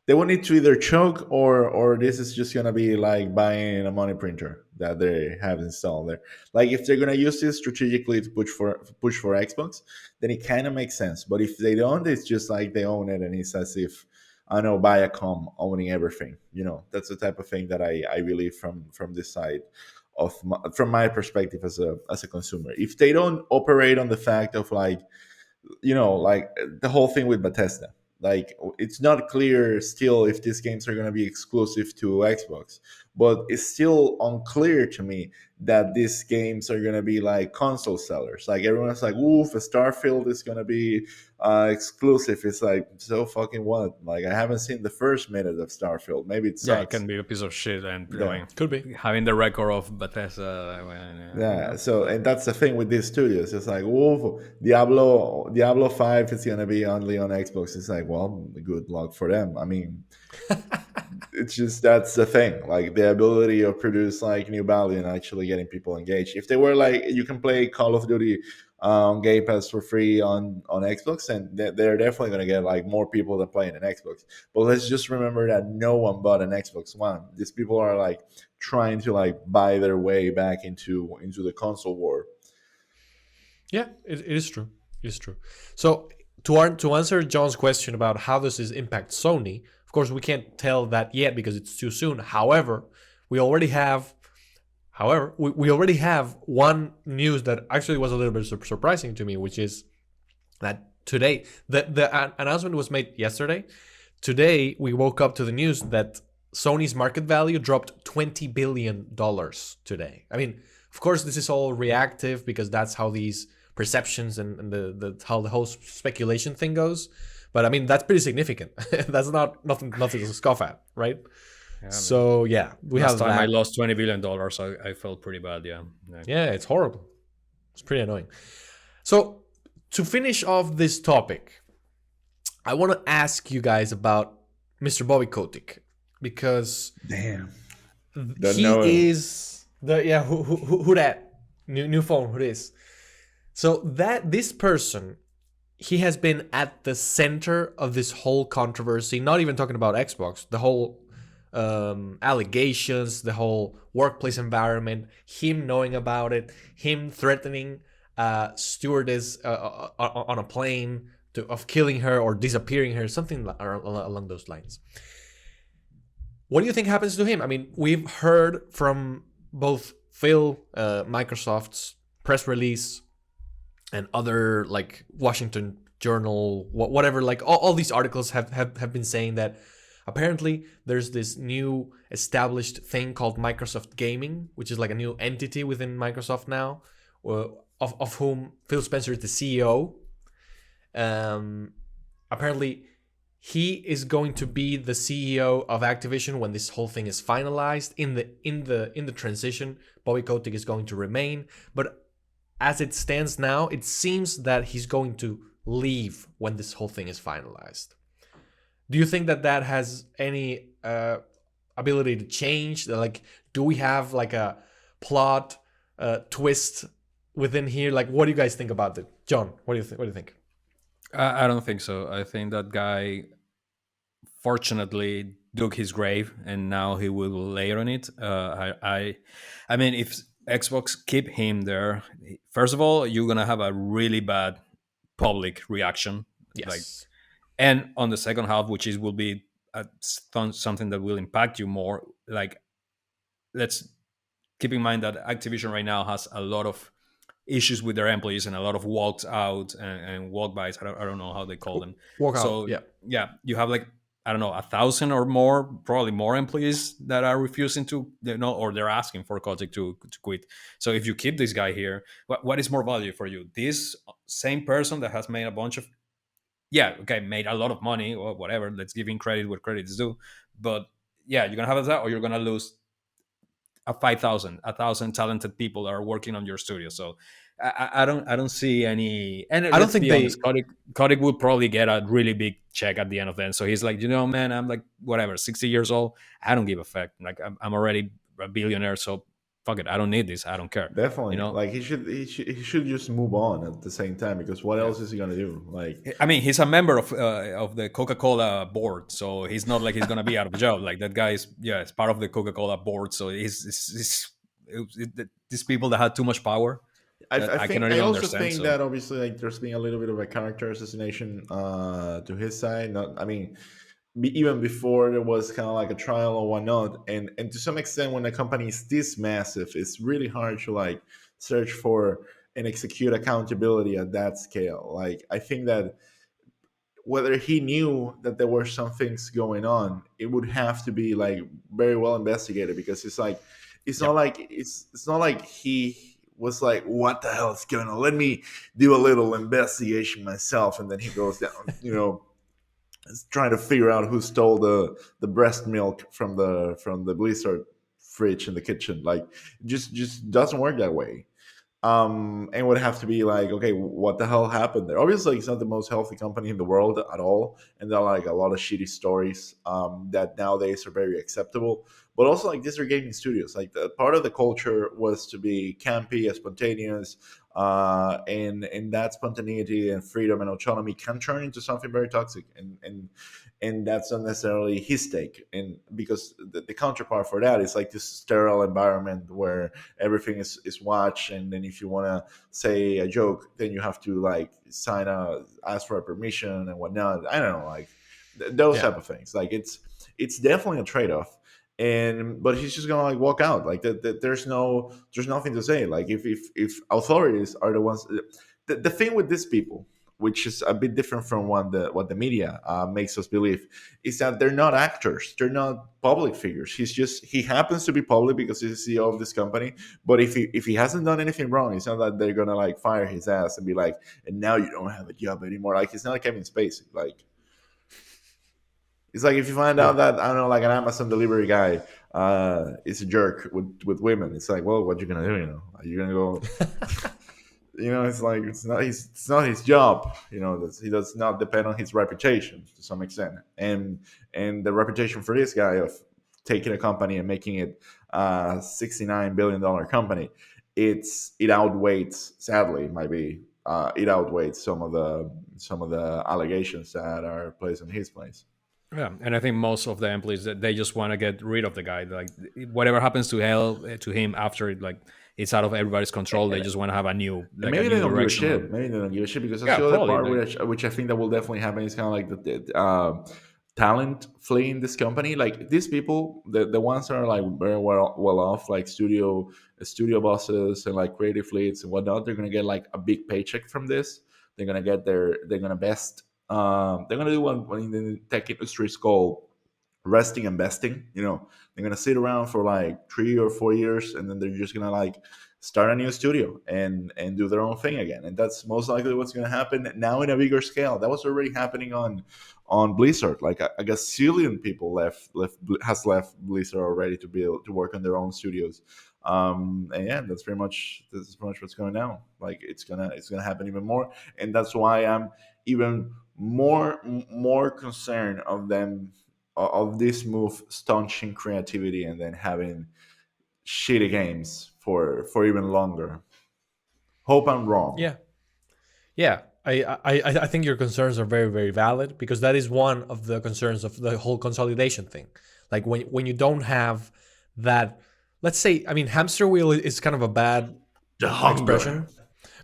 They will need to either choke, or this is just gonna be like buying a money printer that they have installed there. Like if they're gonna use this strategically to push for Xbox, then it kind of makes sense. But if they don't, it's just like they own it, and it's as if I don't know Viacom owning everything. That's the type of thing that I believe from this side from my perspective as a consumer. If they don't operate on the fact of like the whole thing with Bethesda. Like it's not clear still if these games are going to be exclusive to Xbox, but it's still unclear to me that these games are going to be like console sellers. Like everyone's like, "Oof, a Starfield is going to be exclusive." It's like, so fucking what? Like I haven't seen the first minute of Starfield. Maybe it Yeah, it sucks. can be a piece of shit, and I Yeah. mean, Could be. having the record of Bethesda, Yeah, so and that's the thing with these studios. It's like, oh, Diablo 5 is gonna be only on Xbox. It's like, well, good luck for them. I mean, it's just that's the thing. Like the ability of produce like new value and actually getting people engaged. If they were like, you can play Call of Duty on Game Pass for free on Xbox, and they're definitely gonna get like more people than playing an Xbox. But let's just remember that no one bought an Xbox One. These people are like trying to like buy their way back into the console war. Yeah, it is true. It is true. So to answer John's question about how does this impact Sony, of course we can't tell that yet because it's too soon. We already have we already have one news that actually was a little bit surprising to me, which is that today the announcement was made yesterday. Today we woke up to the news that Sony's market value dropped $20 billion today. I mean, of course, this is all reactive because that's how these perceptions and the how the whole speculation thing goes. But I mean, that's pretty significant. That's not nothing to scoff at, right? yeah, I mean, So yeah, we last have time I that. lost $20 billion, I felt pretty bad. Yeah, yeah. Yeah, it's horrible. It's pretty annoying. So to finish off this topic, I want to ask you guys about Mr. Bobby Kotick, because Damn. Don't know him. he is the yeah who that new phone who this. So that this person, he has been at the center of this whole controversy. Not even talking about Xbox, the whole allegations, the whole workplace environment, him knowing about it, him threatening stewardess on a plane of killing her or disappearing her, something along those lines. What do you think happens to him? I mean, we've heard from both Phil, Microsoft's press release, and other like Washington Journal, whatever, like all these articles have been saying that apparently there's this new established thing called Microsoft Gaming, which is like a new entity within Microsoft now, of whom Phil Spencer is the CEO. Apparently he is going to be the CEO of Activision when this whole thing is finalized. In the transition, Bobby Kotick is going to remain, but as it stands now, it seems that he's going to leave when this whole thing is finalized. Do you think that that has any ability to change? Like, do we have like a plot twist within here? Like, what do you guys think about it, John? What do you think? What do you think? I don't think so. I think that guy fortunately dug his grave, and now he will lay on it. I mean, if Xbox keep him there, first of all, you're gonna have a really bad public reaction, like, Yes. and on the second half, which is will be something that will impact you more. Like, let's keep in mind that Activision right now has a lot of issues with their employees and a lot of walks out and walk-bys. I don't know how they call them. Walk out. So Yeah. yeah, you have like, I don't know, 1,000 or more, probably more employees that are refusing to, or they're asking for Kotick to quit. So if you keep this guy here, what is more value for you? This same person that has made a bunch of, yeah, okay, made a lot of money or whatever. Let's give him credit where credit is due. But yeah, you're gonna have that, or you're gonna lose a 5,000, 1,000 talented people that are working on your studio. So I don't see any. And I don't let's think be honest, they. Kotick would probably get a really big check at the end of that. So he's like, man, I'm like whatever, 60 years old. I don't give a fuck. Like I'm already a billionaire, so fuck it. I don't need this. I don't care. You Definitely. know. Like he should just move on at the same time because what Yeah. else is he gonna do? Like I mean, he's a member of the Coca-Cola board, so he's not like he's gonna be out of a job. Like that guy is, yeah, it's part of the Coca-Cola board. So these people that had too much power that I I think cannot I even also understand. think So that obviously like there's been a little bit of a character assassination to his side. Not I mean even before there was kind of like a trial or whatnot, and to some extent when a company is this massive, it's really hard to like search for and execute accountability at that scale. Like I think that whether he knew that there were some things going on, it would have to be like very well investigated because it's like yeah, it's not like he was like, what the hell is going on? Let me do a little investigation myself, and then he goes down, trying to figure out who stole the breast milk from the Blizzard fridge in the kitchen. Like just doesn't work that way. And would have to be like, okay, what the hell happened there? Obviously, it's not the most healthy company in the world at all, and there are like a lot of shitty stories that nowadays are very acceptable. But also, like these are gaming studios. Like part of the culture was to be campy, spontaneous, and that spontaneity and freedom and autonomy can turn into something very toxic, and that's not necessarily his take. And because the counterpart for that is like this sterile environment where everything is watched, and then if you want to say a joke, then you have to like ask for a permission and whatnot. I don't know, like those Yeah. type of things. Like it's definitely a trade-off. And but he's just gonna like walk out. Like there's nothing to say. Like if authorities are the ones, the thing with these people, which is a bit different from what the media makes us believe, is that they're not actors. They're not public figures. He happens to be public because he's the CEO of this company. But if he hasn't done anything wrong, it's not that they're gonna like fire his ass and be like, and now you don't have a job anymore. Like it's not like Kevin Spacey. Like it's like if you find Yeah. out that I don't know, like an Amazon delivery guy is a jerk with women. It's like, well, what you gonna do? Are you gonna go? It's like it's not his job. He does not depend on his reputation to some extent, and the reputation for this guy of taking a company and making it a $69 billion company, it outweighs, sadly, it might be, it outweighs some of the allegations that are placed in his place. Yeah, and I think most of the employees that they just want to get rid of the guy. Like whatever happens to to him after it's out of everybody's control. They And just want to have And a maybe they new don't give a direction. shit. Maybe they don't give a shit because that's Yeah, the other probably. part, Like, which I think that will definitely happen. Is kind of like the talent fleeing this company. Like these people, the ones that are like very well off, like studio bosses and like creative leads and whatnot. They're gonna get like a big paycheck from this. They're gonna best. They're gonna do what in the tech industry is called resting and besting. They're gonna sit around for like 3 or 4 years, and then they're just gonna like start a new studio and do their own thing again. And that's most likely what's gonna happen now in a bigger scale. That was already happening on Blizzard. Like a gazillion people has left Blizzard already to work on their own studios. And yeah, that's pretty much what's going down. Like it's gonna happen even more, and that's why I'm even more concerned of this move staunching creativity and then having shitty games for even longer. Hope I'm wrong. Yeah, yeah. I think your concerns are very, very valid because that is one of the concerns of the whole consolidation thing. Like when you don't have that, let's say, I mean, hamster wheel is kind of a bad The hunger. expression,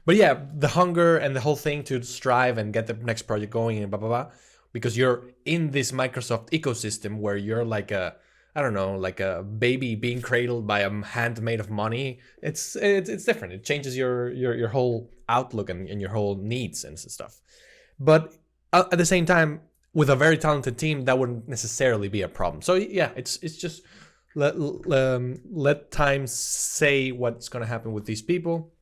but yeah, the hunger and the whole thing to strive and get the next project going and blah blah blah, because you're in this Microsoft ecosystem where you're like a, I don't know, like a baby being cradled by a hand made of money. It's different. It changes your whole outlook and your whole needs and stuff. But at the same time, with a very talented team, that wouldn't necessarily be a problem. So yeah, it's just let time say what's gonna happen with these people.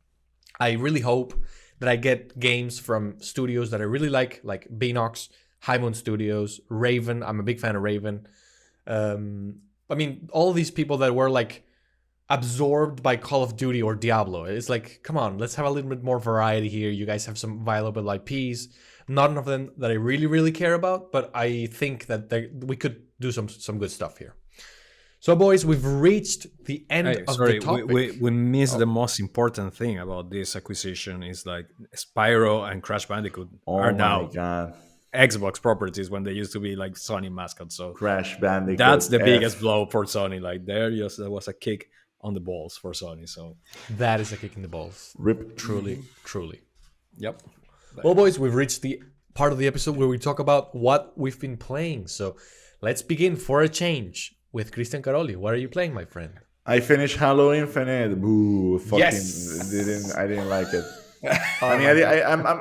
I really hope that I get games from studios that I really like Beanox, High Moon Studios, Raven. I'm a big fan of Raven. I mean, all these people that were like absorbed by Call of Duty or Diablo. It's like, come on, let's have a little bit more variety here. You guys have some viable IPs. None of them that I really, really care about, but I think that we could do some good stuff here. So, boys, we've reached the end hey, of sorry, the topic. we missed the most important thing about this acquisition is like Spyro and Crash Bandicoot Oh are my now god. Xbox properties when they used to be like Sony mascots. So Crash Bandicoot. that's the F. biggest blow for Sony. Like there was a kick on the balls for Sony. So That is a kick in the balls. Rip. Truly, truly. yep. Well, boys, we've reached the part of the episode where we talk about what we've been playing. So let's begin for a change with Christian Caroli. What are you playing, my friend? I finished Halo Infinite. Boo! Fucking Yes! I didn't like it. I mean,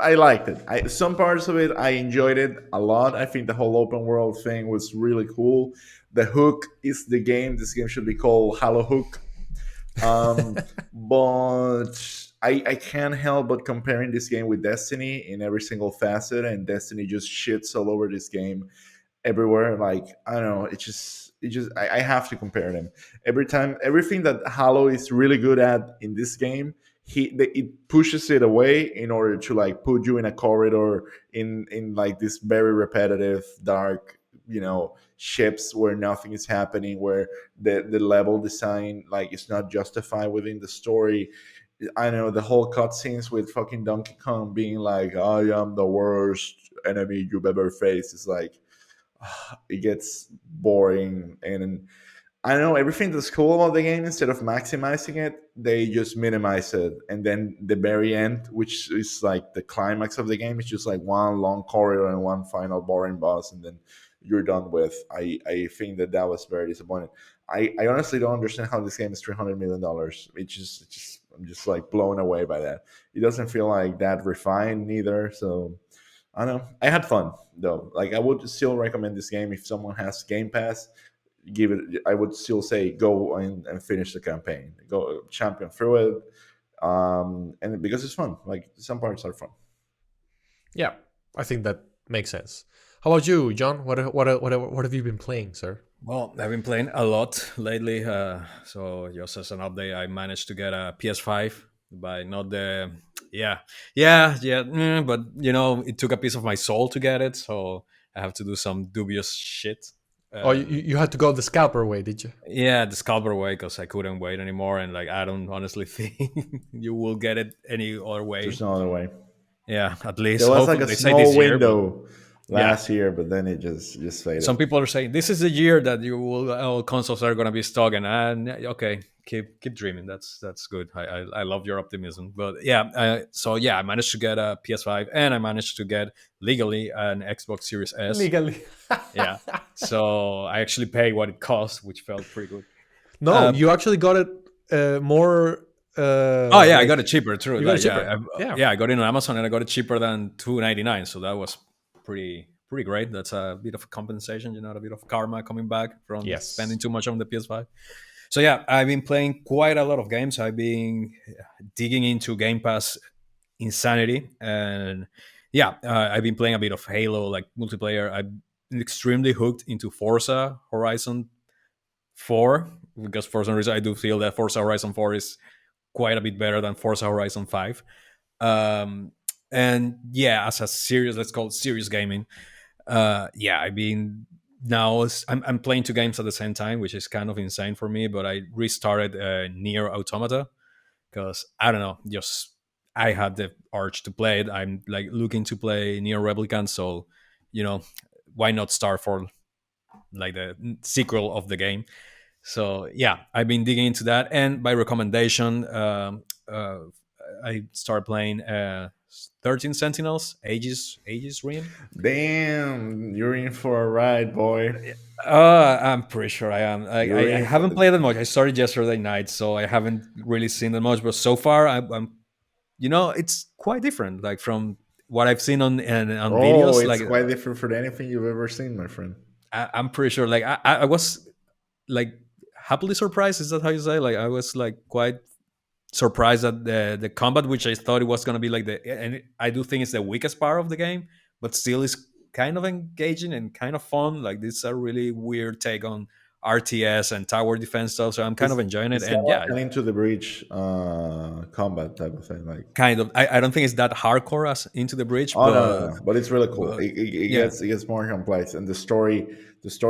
I liked it. Some parts of it I enjoyed it a lot. I think the whole open world thing was really cool. The hook is the game. This game should be called Halo Hook. But I can't help but comparing this game with Destiny in every single facet, and Destiny just shits all over this game everywhere. Like I don't know, I have to compare them every time. Everything that Halo is really good at in this game, it pushes it away in order to like put you in a corridor in like this very repetitive dark ships where nothing is happening, where the level design like is not justified within the story. I know the whole cutscenes with fucking Donkey Kong being like, I am the worst enemy you've ever faced. It's like it gets boring. And I don't know, everything that's cool about the game, instead of maximizing it, they just minimize it. And then the very end, which is like the climax of the game, is just like one long corridor and one final boring boss, and then you're done with. I think that was very disappointing. I honestly don't understand how this game is $300 million. I'm just like blown away by that. It doesn't feel like that refined neither. So I don't know. I had fun though. Like I would still recommend this game if someone has Game Pass. Give it. I would still say go and finish the campaign. Go champion through it, and because it's fun. Like some parts are fun. Yeah, I think that makes sense. How about you, John? What have you been playing, sir? Well, I've been playing a lot lately. So just as an update, I managed to get a PS5 by not the yeah. But it took a piece of my soul to get it, so I have to do some dubious shit. Oh, Uh, you had to go the scalper way, did you? yeah, the scalper way because I couldn't wait anymore, and like I don't honestly think you will get it any other way. There's no other way. Yeah, at There least was like hopefully a they say small this year, but window yeah. last year, but then it just faded. Some people are saying this is the year that you will all consoles are gonna be stuck, and okay, keep dreaming. That's good. I love your optimism, but yeah. So yeah, I managed to get a PS5, and I managed to get legally an Xbox Series S. Legally. Yeah, so I actually paid what it cost, which felt pretty good. No, you actually got it more. Oh yeah, I Like got it cheaper. True. you got it Like, cheaper. yeah, Yeah. yeah, I got it on Amazon and I got it cheaper than $2.99. So that was pretty great. That's a bit of compensation, a bit of karma coming back from spending Yes. too much on the PS5. So yeah, I've been playing quite a lot of games. I've been digging into Game Pass insanity, and yeah, I've been playing a bit of Halo, like multiplayer. I'm extremely hooked into Forza Horizon 4 because for some reason I do feel that Forza Horizon 4 is quite a bit better than Forza Horizon 5. Um, and yeah, as a serious, let's call it serious gaming. Yeah, I mean, now I'm playing two games at the same time, which is kind of insane for me. But I restarted Near Automata because I don't know, just I had the urge to play it. I'm like looking to play Near Replicant, so you know, why not start for like the sequel of the game? So yeah, I've been digging into that, and by recommendation, I started playing 13 Sentinels, Aegis Rim. Damn, you're in for a ride, boy. I'm pretty sure I am. You're I in for. haven't played that much. I started yesterday night, so I haven't really seen that much. But so far, I'm it's quite different, like from what I've seen on Oh, videos. it's Like quite different from anything you've ever seen, my friend. I'm pretty sure. Like I was like happily surprised. Is that how you say? Like I was like quite surprised at the combat, which I thought it was gonna be like and I do think it's the weakest part of the game, but still is kind of engaging and kind of fun. Like this is a really weird take on RTS and tower defense stuff, so I'm kind of enjoying it. It's not And yeah, like an into the breach combat type of thing. Like, kind of. I don't think it's that hardcore as Into the Bridge, oh no, no, no, but it's really cool. but It yeah, gets more complex, and the story just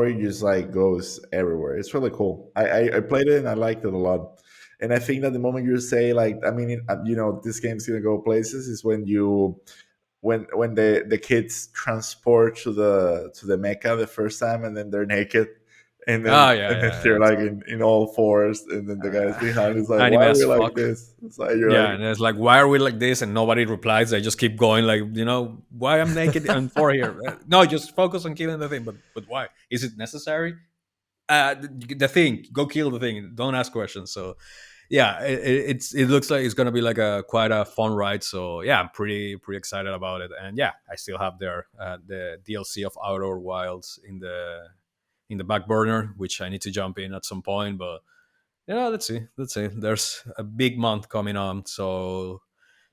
like goes everywhere. It's really cool. I played it and I liked it a lot. And I think that the moment you say like, I mean, this game's gonna go places is when the kids transport to the Mecca the first time, and then they're naked, and oh then yeah, and then yeah, they're like in all fours, and then the guys behind is like, anime why are as we like fuck. this? It's like you're Yeah, like, and it's like, why are we like this? And nobody replies. They just keep going, like, why I'm naked and for here. No, just focus on killing the thing. But why? Is it necessary? The thing, go kill the thing. Don't ask questions. So, yeah, it looks like it's gonna be like a quite a fun ride. So yeah, I'm pretty excited about it. And yeah, I still have the DLC of Outer Wilds in the back burner, which I need to jump in at some point. But yeah, let's see. There's a big month coming on, so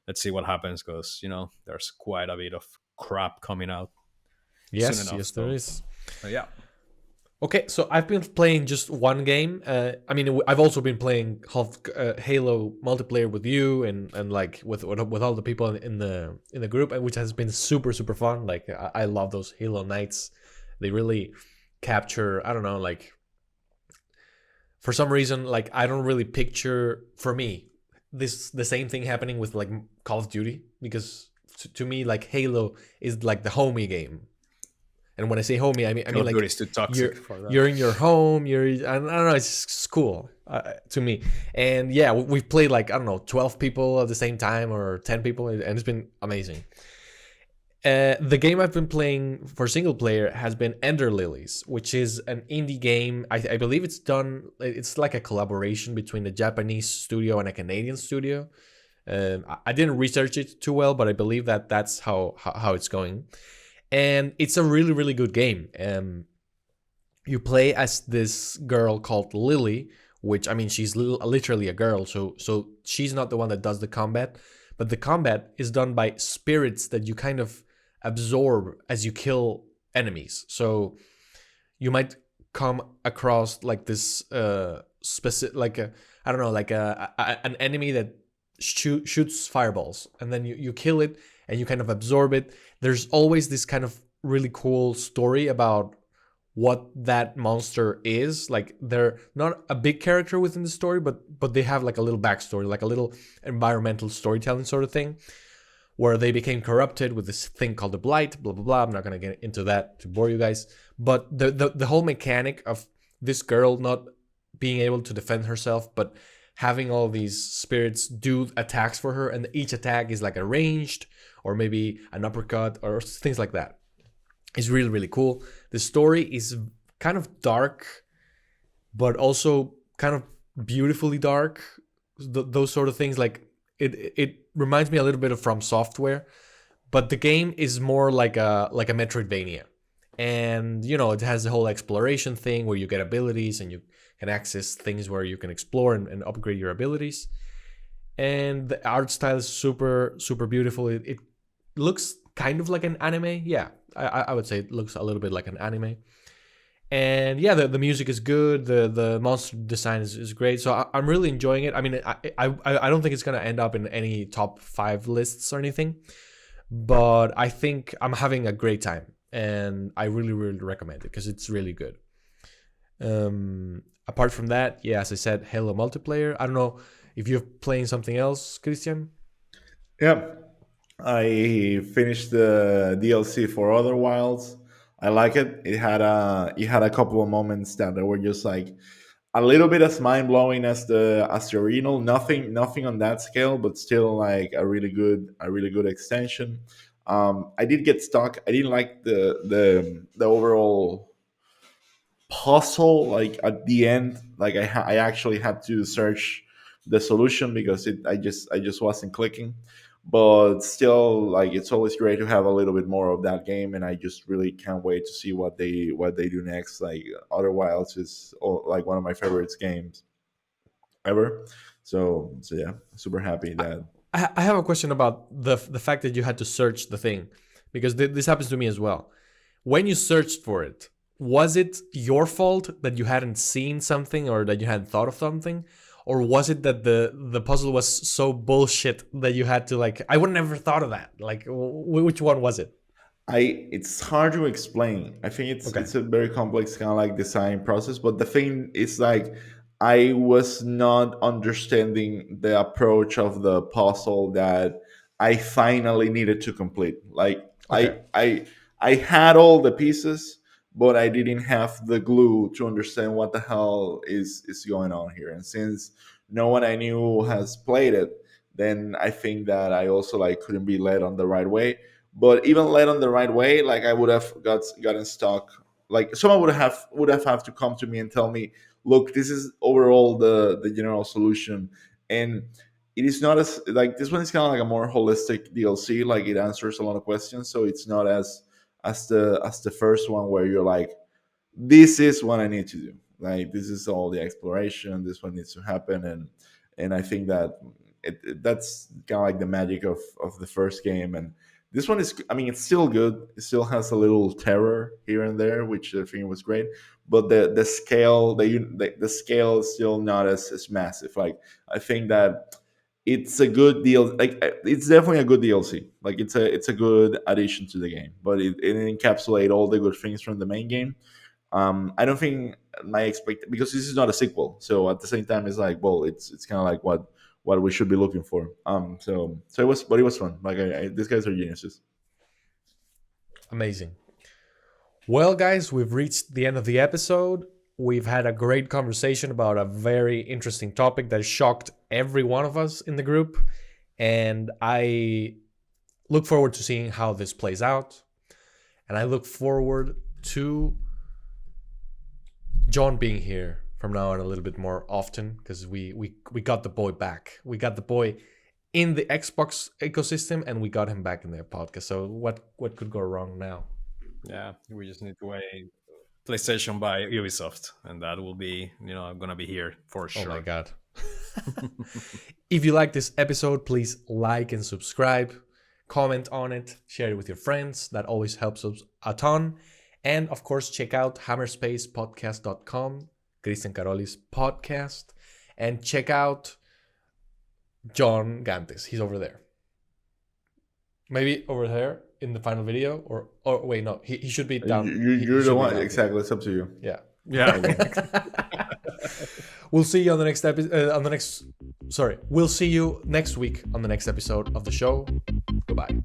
let's see what happens because there's quite a bit of crap coming out soon Yes, enough. yes, there So is. yeah. Okay, so I've been playing just one game. I mean, I've also been playing Halo multiplayer with you and like with all the people in the group, which has been super fun. Like I love those Halo nights. They really capture. I don't know, like for some reason, like I don't really picture for me the same thing happening with like Call of Duty because to me like Halo is like the homie game. And when I say homie, I Call mean of Duty like is too toxic you're for that. you're in your home. I don't know. It's cool to me. And yeah, we've played like I don't know 12 people at the same time or 10 people, and it's been amazing. The game I've been playing for single player has been Ender Lilies, which is an indie game. I believe it's done. It's like a collaboration between a Japanese studio and a Canadian studio. I didn't research it too well, but I believe that that's how it's going. And it's a really good game. You play as this girl called Lily, which I mean she's literally a girl, so she's not the one that does the combat, but the combat is done by spirits that you kind of absorb as you kill enemies. So you might come across like this specific, like a I don't know, like an enemy that shoots fireballs, and then you kill it and you kind of absorb it. There's always this kind of really cool story about what that monster is. Like they're not a big character within the story, but they have like a little backstory, like a little environmental storytelling sort of thing, where they became corrupted with this thing called the blight. Blah blah blah. I'm not gonna get into that to bore you guys, but the whole mechanic of this girl not being able to defend herself, but having all these spirits do attacks for her, and each attack is like a ranged or maybe an uppercut or things like that. It's really, really cool. The story is kind of dark, but also kind of beautifully dark. Those sort of things, like it reminds me a little bit of From Software, but the game is more like a Metroidvania. And it has the whole exploration thing where you get abilities and you can access things where you can explore and upgrade your abilities. And the art style is super, super beautiful. It looks kind of like an anime. Yeah, I would say it looks a little bit like an anime. And yeah, the music is good. The monster design is great. So I'm really enjoying it. I mean, I don't think it's going to end up in any top 5 lists or anything, but I think I'm having a great time. And I really, really recommend it because it's really good. Apart from that, yeah, as I said, Halo multiplayer. I don't know if you're playing something else, Christian. Yeah, I finished the DLC for Other Wilds. I like it. It had a couple of moments that were just like a little bit as mind blowing as the original. Nothing on that scale, but still like a really good extension. I did get stuck. I didn't like the overall puzzle. Like at the end, like I actually had to search the solution because I just wasn't clicking. But still, like it's always great to have a little bit more of that game, and I just really can't wait to see what they do next. Like Outer Wilds is like one of my favorite games ever. So yeah, super happy that. I have a question about the fact that you had to search the thing, because this happens to me as well. When you searched for it, was it your fault that you hadn't seen something or that you hadn't thought of something? Or was it that the puzzle was so bullshit that you had to like, I would never thought of that. Like, which one was it? It's hard to explain. I think it's Okay. it's a very complex kind of like design process. But the thing is like I was not understanding the approach of the puzzle that I finally needed to complete. Like Okay. I had all the pieces, but I didn't have the glue to understand what the hell is going on here. And since no one I knew has played it, then I think that I also like couldn't be led on the right way. But even led on the right way, like I would have gotten stuck. Like someone would have to come to me and tell me, look, this is overall the general solution. And it is not as like this one is kind of like a more holistic DLC. Like it answers a lot of questions, so it's not as the first one where you're like, this is what I need to do. Like this is all the exploration. This one needs to happen, and I think that that's kind of like the magic of the first game. And this one is, I mean, it's still good. It still has a little terror here and there, which I think was great. But the scale, the scale is still not as massive. Like I think that it's a good deal. Like it's definitely a good DLC. Like it's a good addition to the game. But it encapsulates all the good things from the main game. I don't think my expect because this is not a sequel. So at the same time, it's like, well, it's kind of like what we should be looking for. So it was fun. Like these guys are geniuses. Amazing. Well, guys, we've reached the end of the episode. We've had a great conversation about a very interesting topic that shocked every one of us in the group. And I look forward to seeing how this plays out. And I look forward to John being here from now on a little bit more often, because we got the boy back. We got the boy in the Xbox ecosystem, and we got him back in the podcast. So what could go wrong now? Yeah, we just need to wait PlayStation by Ubisoft, and that will be, gonna be here for Oh my sure. god. If you like this episode, please like and subscribe, comment on it, share it with your friends. That always helps us a ton. And of course, check out hammerspacepodcast.com, Christian Caroli's podcast, and check out John Gantes. He's over there. Maybe over there in the final video, or wait, no, he should be down. You're the one. Exactly. It's up to you. Yeah. Yeah. We'll see you on the next episode. We'll see you next week on the next episode of the show. Goodbye.